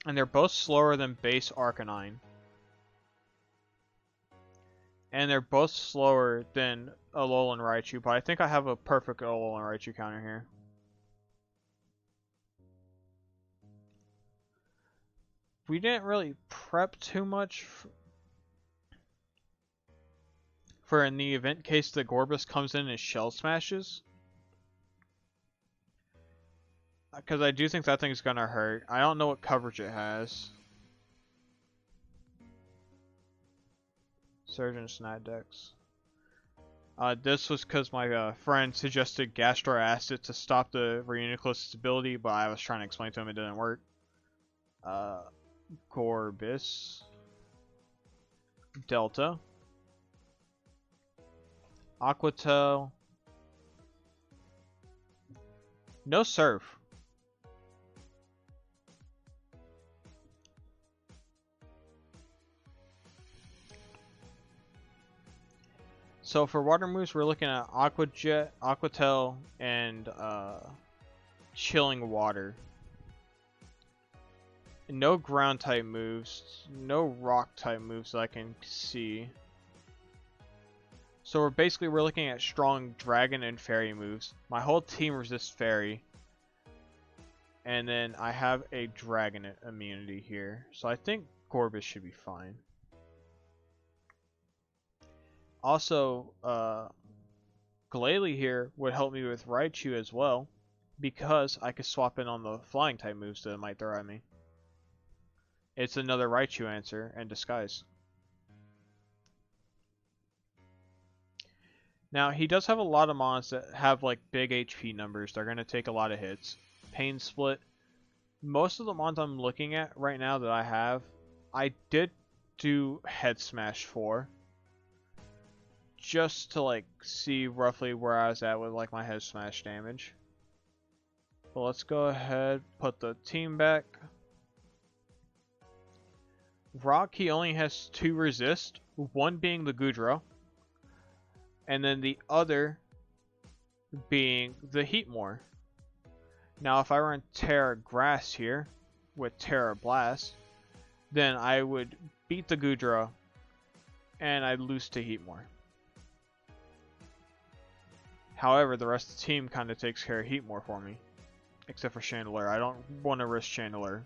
[SPEAKER 1] And they're both slower than base Arcanine. And they're both slower than Alolan Raichu, but I think I have a perfect Alolan Raichu counter here. We didn't really prep too much for in the event case the Gorbis comes in and Shell Smashes. Because I do think that thing's gonna hurt. I don't know what coverage it has. Surgeon Snidex. This was because my friend suggested Gastro Acid to stop the Reuniclus' ability, but I was trying to explain to him it didn't work. Gorbis. Delta. Aquatail. No Surf. So for water moves, we're looking at Aqua Jet, Aquatail, and Chilling Water. No ground type moves, no rock type moves that I can see. So we're looking at strong dragon and fairy moves. My whole team resists fairy. And then I have a dragon immunity here. So I think Gorbis should be fine. Also, Glalie here would help me with Raichu as well, because I could swap in on the flying type moves that it might throw at me. It's another Raichu answer and disguise. Now, he does have a lot of mons that have like big HP numbers. They're going to take a lot of hits. Pain Split. Most of the mons I'm looking at right now that I have, I did do Head Smash for. Just to like see roughly where I was at with like my Head Smash damage. But let's go ahead, put the team back. Rock, he only has 2 resist, one being the Goodra, and then the other being the Heatmore. Now if I run Terra Grass here with Terra Blast, then I would beat the Goodra and I'd lose to Heatmore. However, the rest of the team kind of takes care of Heatmore for me. Except for Chandelure. I don't want to risk Chandelure.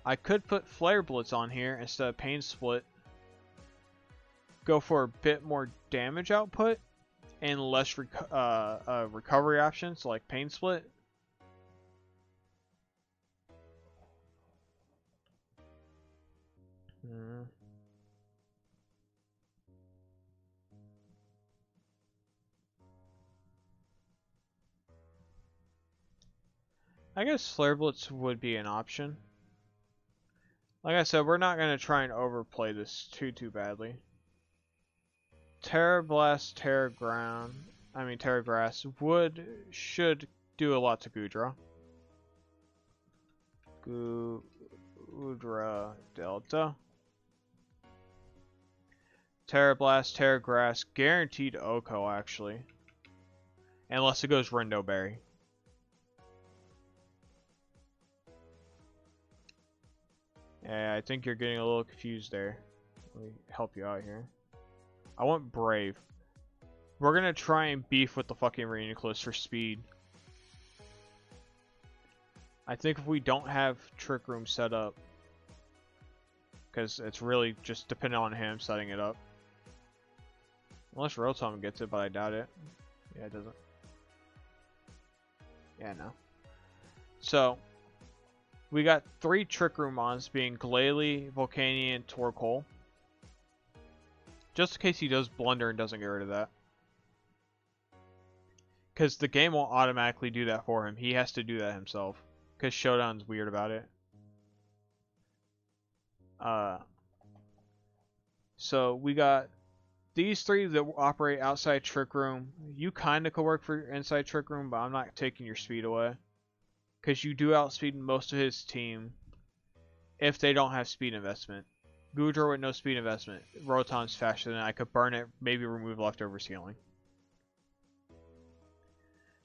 [SPEAKER 1] I could put Flare Blitz on here instead of Pain Split. Go for a bit more damage output and less recovery options like Pain Split. I guess Flare Blitz would be an option. Like I said, we're not going to try and overplay this too badly. Terra Blast, Terra Grass should do a lot to Goodra. Goodra Delta. Terra Blast, Terra Grass, guaranteed Oko actually. Unless it goes Rindo Berry. Yeah, I think you're getting a little confused there. Let me help you out here. I want Brave. We're gonna try and beef with the fucking reuniclus for speed. I think if we don't have Trick Room set up, because it's really just dependent on him setting it up. Unless Rotom gets it, but I doubt it. Yeah, it doesn't. Yeah, no. So, we got 3 Trick Room mons being Glalie, Volcanion, Torkoal. Just in case he does blunder and doesn't get rid of that. Because the game won't automatically do that for him. He has to do that himself. Because Showdown's weird about it. So we got these 3 that operate outside Trick Room. You kind of could work for inside Trick Room, but I'm not taking your speed away. Because you do outspeed most of his team if they don't have speed investment. Goodra with no speed investment. Rotom's faster than it. I could burn it, maybe remove leftover ceiling.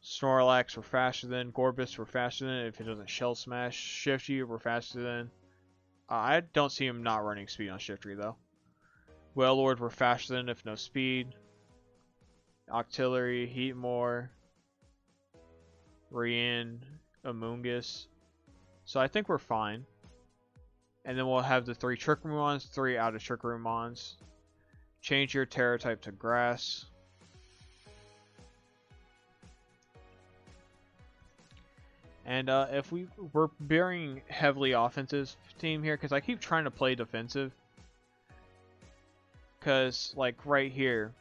[SPEAKER 1] Snorlax we're faster than. Gorbis we're faster than if it doesn't Shell Smash. Shiftry we're faster than. I don't see him not running speed on Shiftry though. Wailord we're faster than if no speed. Octillery, Heatmore, Rian, Amoonguss. So I think we're fine. And then we'll have the 3 Trick Room mons, 3 out of Trick Room mons. Change your Terra type to Grass. And if we're bearing heavily offensive team here, because I keep trying to play defensive. Because, like, right here,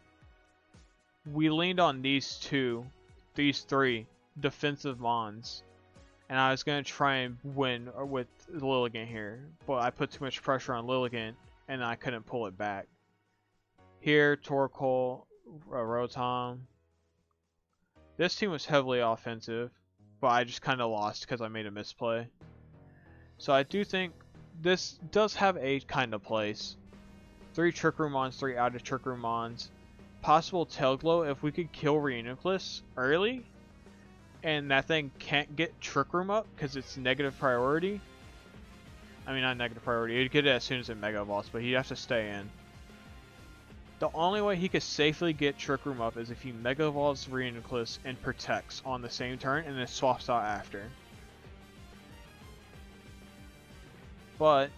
[SPEAKER 1] we leaned on these 3 defensive mons. And I was going to try and win with Lilligant here. But I put too much pressure on Lilligant, and I couldn't pull it back. Here, Torkoal, Rotom. This team was heavily offensive. But I just kind of lost because I made a misplay. So I do think this does have a kind of place. 3 Trick Room mons, 3 out of Trick Room mons. Possible Tail Glow if we could kill reuniclus early. And that thing can't get Trick Room up because it's negative priority. I mean, not negative priority. He'd get it as soon as it Mega Evolves, but he'd have to stay in. The only way he could safely get Trick Room up is if he Mega Evolves Reuniclus and protects on the same turn and then swaps out after. But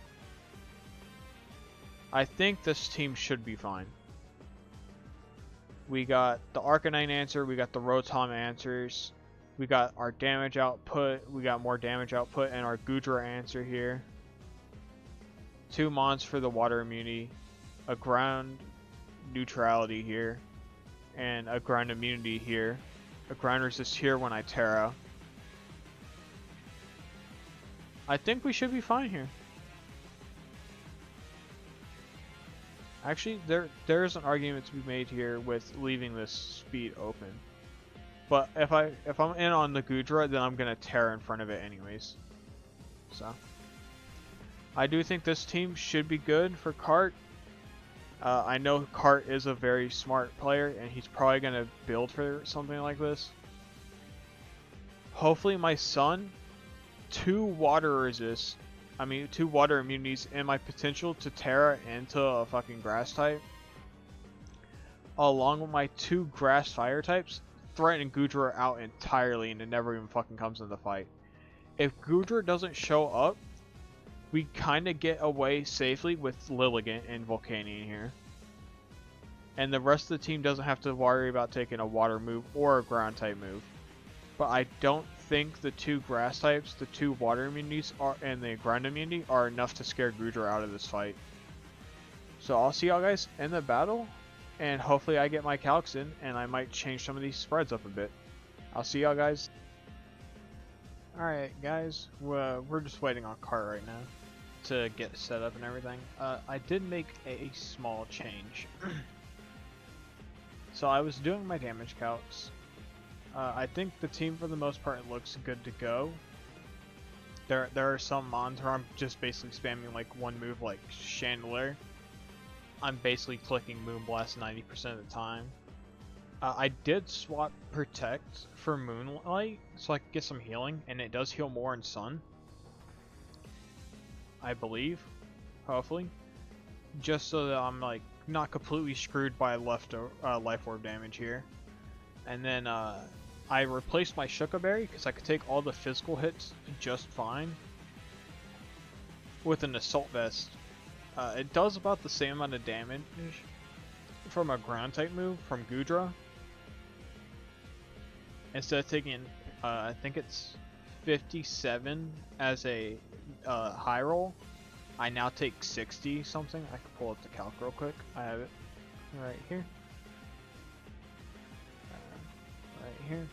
[SPEAKER 1] I think this team should be fine. We got the Arcanine answer, we got the Rotom answers, we got our damage output, we got more damage output, and our Goodra answer here. 2 mons for the water immunity, a ground neutrality here, and a ground immunity here, a ground resist here when I Terra. I think we should be fine here. Actually, there's an argument to be made here with leaving this speed open. But if I'm in on the Goodra, then I'm gonna Terra in front of it anyways. So I do think this team should be good for Cart. I know Cart is a very smart player, and he's probably going to build for something like this. Hopefully my son, 2 water immunities, and my potential to Terra into a fucking grass type, along with my 2 grass fire types, threaten Goodra out entirely, and it never even fucking comes in the fight. If Goodra doesn't show up, we kind of get away safely with Lilligant and Volcanion here. And the rest of the team doesn't have to worry about taking a water move or a ground type move. But I don't think the 2 grass types, the 2 water immunities, and the ground immunity are enough to scare Goodra out of this fight. So I'll see y'all guys in the battle, and hopefully I get my calcs in, and I might change some of these spreads up a bit. I'll see y'all guys. Alright guys, we're just waiting on cart right now to get set up and everything. I did make a small change. So I was doing my damage calcs. I think the team for the most part looks good to go. There are some mons where I'm just basically spamming like one move like Chandelier. I'm basically clicking Moonblast 90% of the time. I did swap Protect for Moonlight so I could get some healing, and it does heal more in Sun. I believe, hopefully, just so that I'm like not completely screwed by life orb damage here. And then I replaced my Shuckaberry because I could take all the physical hits just fine with an Assault Vest. It does about the same amount of damage from a ground type move from Gudra. Instead of taking, I think it's 57 as a high roll, I now take 60 something. I can pull up the calc real quick. I have it right here. Right here.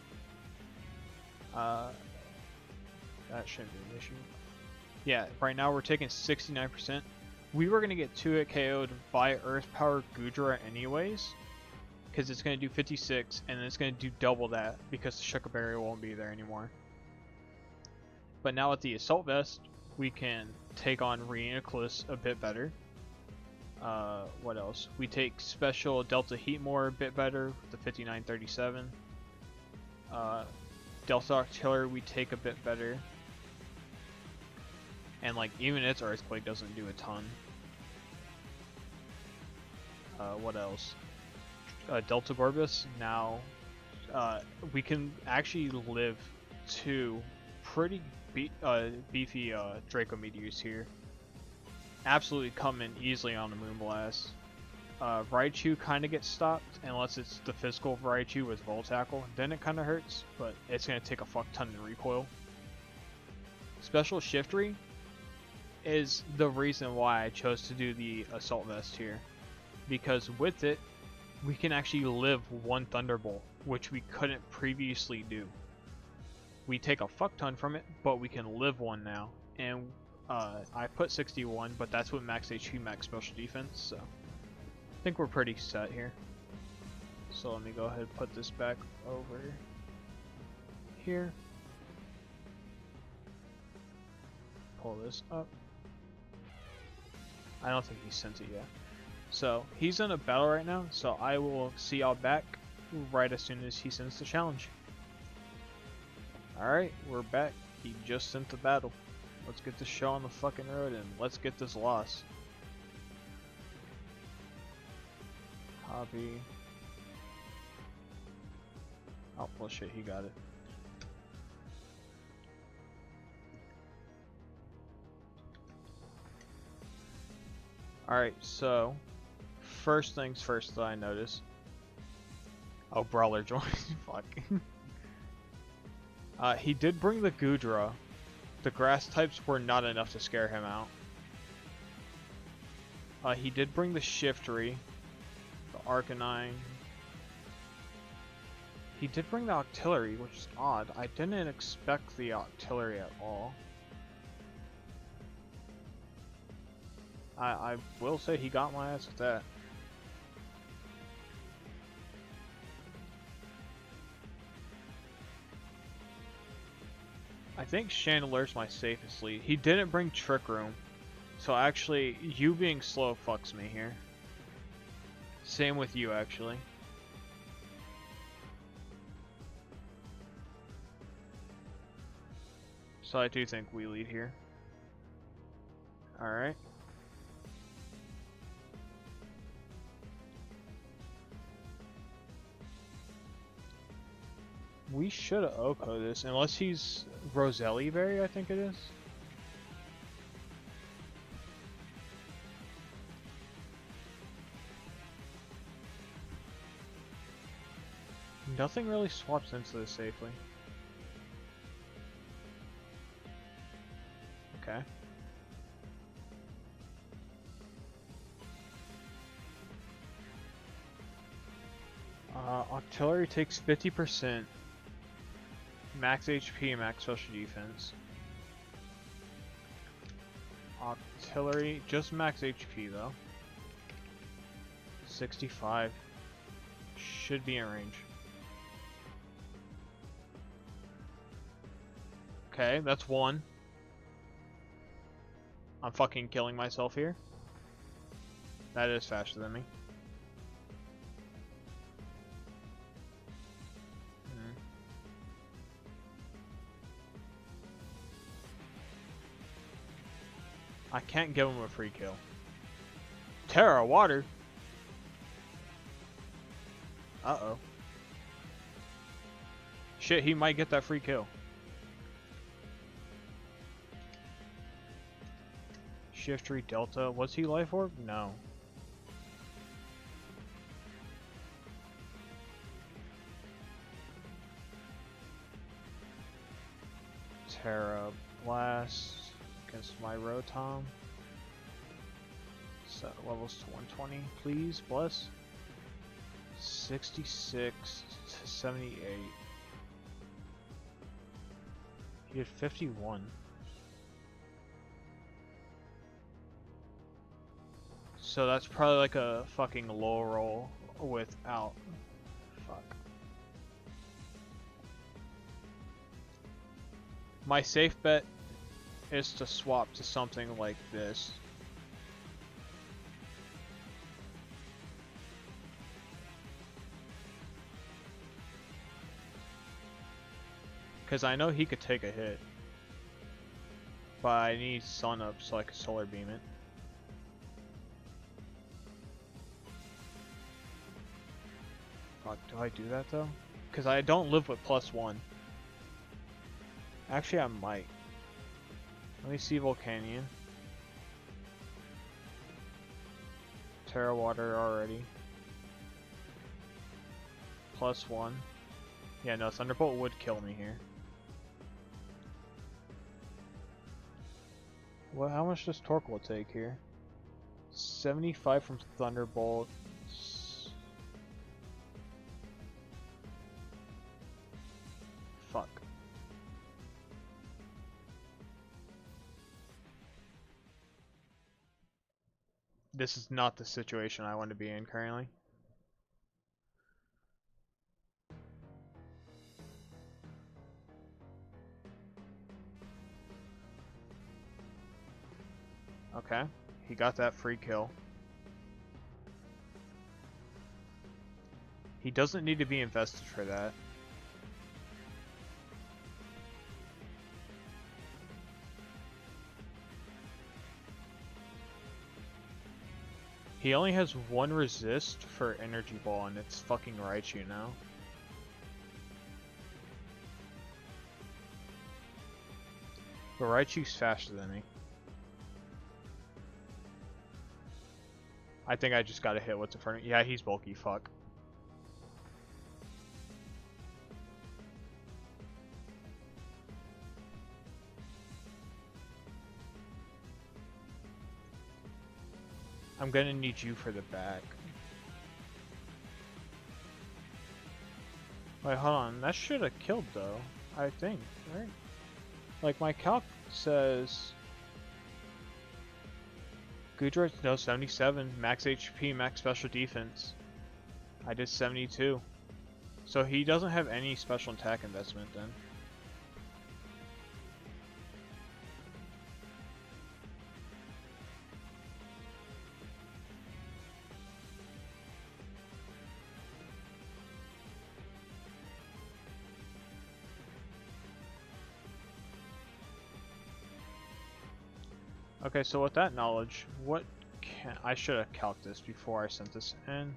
[SPEAKER 1] That shouldn't be an issue. Yeah, right now we're taking 69%. We were going to get 2-hit KO'd by Earth Power Gudra anyways, because it's going to do 56, and then it's going to do double that because the Shuckaberry won't be there anymore. But now with the Assault Vest, we can take on reuniclus a bit better. What else? We take Special Delta Heat more a bit better with the 5937. Delta Artillery we take a bit better. And like even its Earthquake doesn't do a ton. What else? Delta Gorbis, now we can actually live 2 pretty beefy Draco Meteors here. Absolutely come in easily on the Moonblast. Raichu kind of gets stopped unless it's the physical Raichu with Volt Tackle. Then it kind of hurts, but it's going to take a fuck ton in recoil. Special Shiftry is the reason why I chose to do the Assault Vest here. Because with it, we can actually live 1 Thunderbolt, which we couldn't previously do. We take a fuck ton from it, but we can live 1 now. And I put 61, but that's with max HP, max special defense, so I think we're pretty set here. So let me go ahead and put this back over here. Pull this up. I don't think he sent it yet. So he's in a battle right now, so I will see y'all back right as soon as he sends the challenge. Alright, we're back. He just sent the battle. Let's get this show on the fucking road and let's get this loss. Copy. Oh, well shit, he got it. Alright, so first things first that I noticed. Oh, Brawler joined. Fuck. He did bring the Gudra. The grass types were not enough to scare him out. He did bring the Shiftry, the Arcanine. He did bring the Octillery, which is odd. I didn't expect the Octillery at all. I will say he got my ass with that. I think Chandelier's my safest lead. He didn't bring Trick Room, so actually, you being slow fucks me here. Same with you, actually. So I do think we lead here. Alright. We should have Oko this, unless he's Roselli Berry, I think it is. Nothing really swaps into this safely. Okay. Octillery takes 50%. Max HP, max special defense. Artillery, just max HP though. 65. Should be in range. Okay, that's one. I'm fucking killing myself here. That is faster than me. I can't give him a free kill. Terra water. Uh-oh. Shit, he might get that free kill. Shift 3 Delta. Was he life orb? No. Terra Blast against my Rotom. Set levels to 120, please, bless. 66 to 78. He had 51. So that's probably like a fucking low roll without. Fuck. My safe bet is to swap to something like this. Because I know he could take a hit. But I need sun up so I can solar beam it. Fuck, do I do that though? Because I don't live with +1. Actually, I might. Let me see Volcanion. Terra Water already. +1. Yeah, no, Thunderbolt would kill me here. Well, how much does Torkoal take here? 75 from Thunderbolt. Fuck. This is not the situation I want to be in currently. Okay, he got that free kill. He doesn't need to be invested for that. He only has one resist for Energy Ball, and it's fucking Raichu now. But Raichu's faster than me. I think I just got a hit. What's in front of me? Yeah, he's bulky. Fuck. I'm gonna need you for the back. Wait, hold on. That should have killed though. I think, right? Like my calc says. Goodroid, no, 77. Max HP, max special defense. I did 72. So he doesn't have any special attack investment then. Okay, so with that knowledge, what can I should have calced this before I sent this in.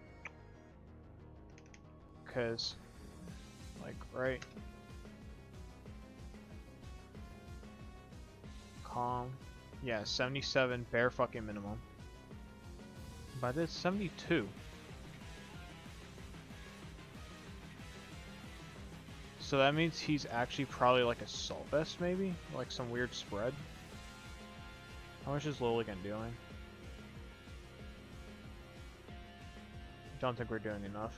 [SPEAKER 1] Cause like right. Calm. Yeah, 77 bare fucking minimum. But it's 72. So that means he's actually probably like a Salt Vest maybe? Like some weird spread. How much is Lilligant doing? Don't think we're doing enough.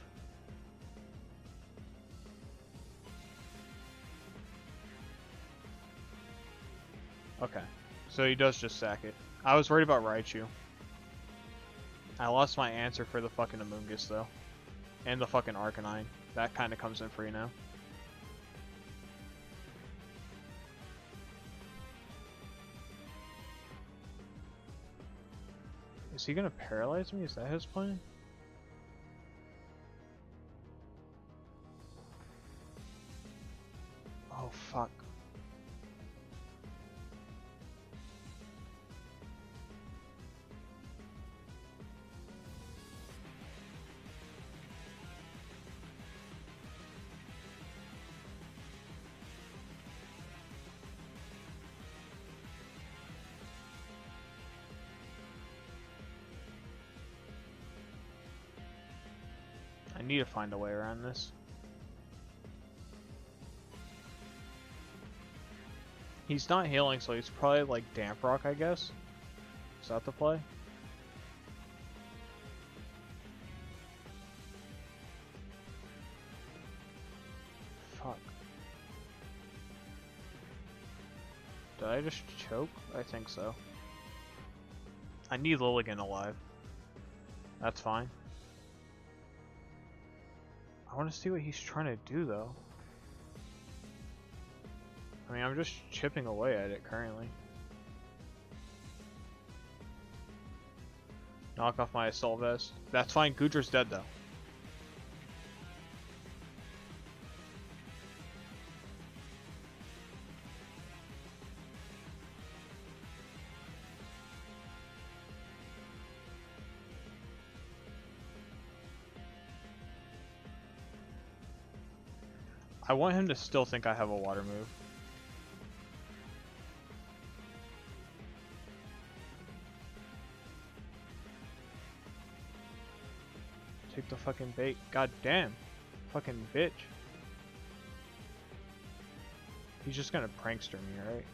[SPEAKER 1] Okay. So he does just sack it. I was worried about Raichu. I lost my answer for the fucking Amoonguss though. And the fucking Arcanine. That kind of comes in free now. Is he gonna paralyze me? Is that his plan? Oh fuck. I need to find a way around this. He's not healing, so he's probably like Damp Rock, I guess. Is that the play? Fuck. Did I just choke? I think so. I need Lilligant alive. That's fine. I want to see what he's trying to do though. I mean, I'm just chipping away at it currently. Knock off my assault vest. That's fine. Goodra's dead though. I want him to still think I have a water move. Take the fucking bait. God damn. Fucking bitch. He's just gonna prankster me, right?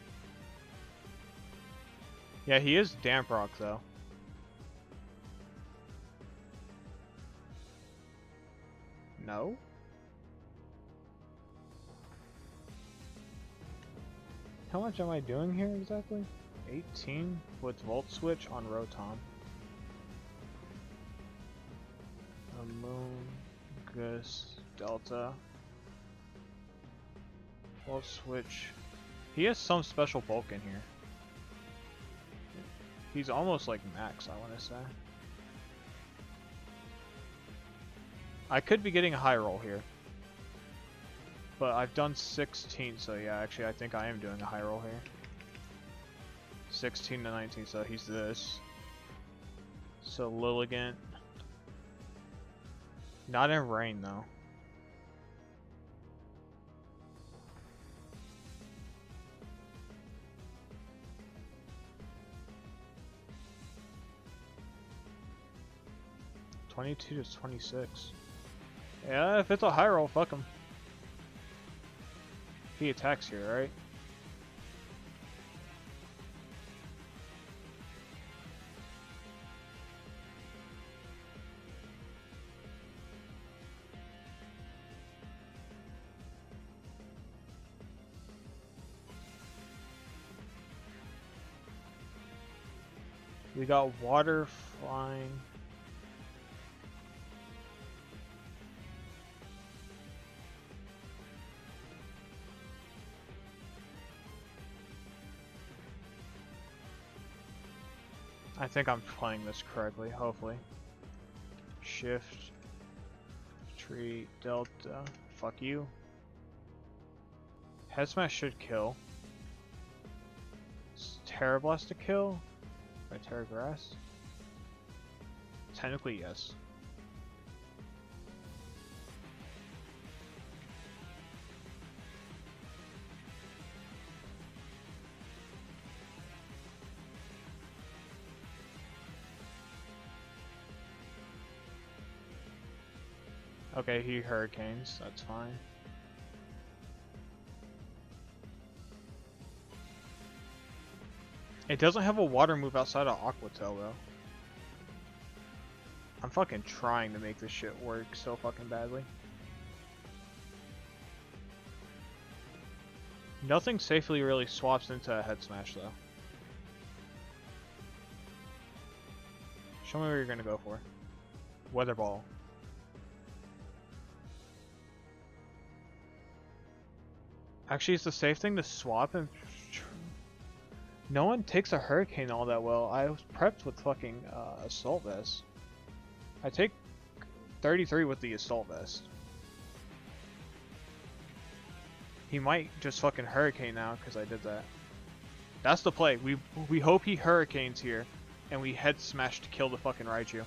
[SPEAKER 1] Yeah, he is Damp Rock though. No? How much am I doing here exactly? 18 with Volt Switch on Rotom. Amoonguss Delta. Volt Switch. He has some special bulk in here. He's almost like max, I want to say. I could be getting a high roll here. But I've done 16, so yeah, actually I think I am doing a high roll here. 16 to 19, so he's this. So Lilligant. Not in rain though. (22 to 26). Yeah, if it's a high roll, fuck him. He attacks here, right? We got water flying. I think I'm playing this correctly, hopefully. Shift, tree, delta, fuck you. Head Smash should kill. Is Terra Blast to kill? By Terra Grass? Technically, yes. Okay, he hurricanes, that's fine. It doesn't have a water move outside of Aqua Tail though. I'm fucking trying to make this shit work so fucking badly. Nothing safely really swaps into a head smash though. Show me where you're gonna go for. Weather ball. Actually, it's the safe thing to swap and... No one takes a hurricane all that well. I was prepped with fucking assault vest. I take 33 with the assault vest. He might just fucking hurricane now because I did that. That's the play. We hope he hurricanes here, and we head smash to kill the fucking Raichu.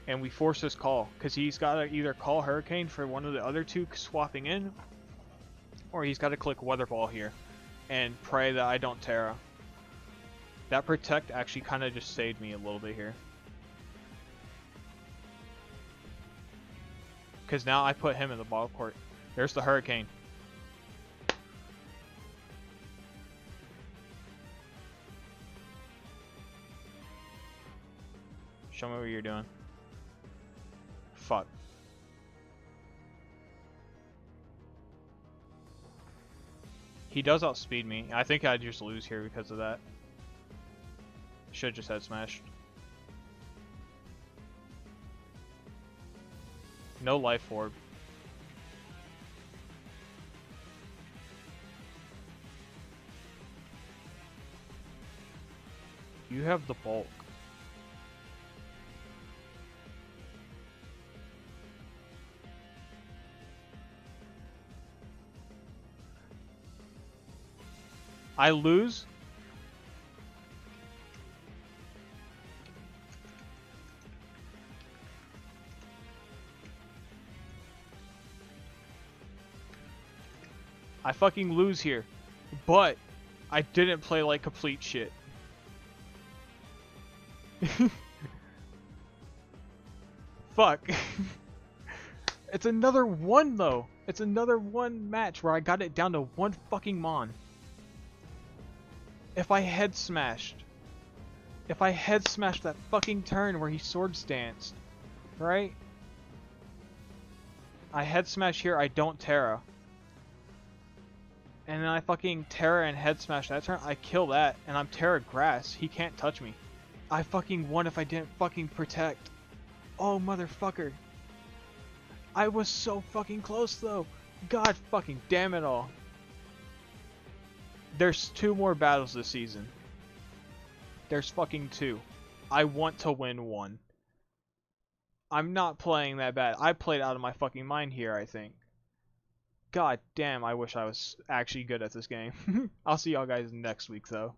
[SPEAKER 1] And we force his call because he's got to either call hurricane for one of the other two swapping in, or he's got to click weather ball here and pray that I don't Terra. That protect actually kind of just saved me a little bit here. Because now I put him in the ball court. There's the hurricane. Show me what you're doing. Fuck. He does outspeed me. I think I'd just lose here because of that. Should've just head smashed. No life orb. You have the bulk. I lose. I fucking lose here. But I didn't play like complete shit. Fuck. It's another one though. It's another one match where I got it down to one fucking mon. If I head smashed that fucking turn where he sword stanced, right? I head smash here, I don't Terra. And then I fucking Terra and head smash that turn, I kill that, and I'm Terra grass. He can't touch me. I fucking won if I didn't fucking protect. Oh, motherfucker. I was so fucking close though. God fucking damn it all. There's 2 more battles this season. There's fucking 2. I want to win 1. I'm not playing that bad. I played out of my fucking mind here, I think. God damn, I wish I was actually good at this game. I'll see y'all guys next week though.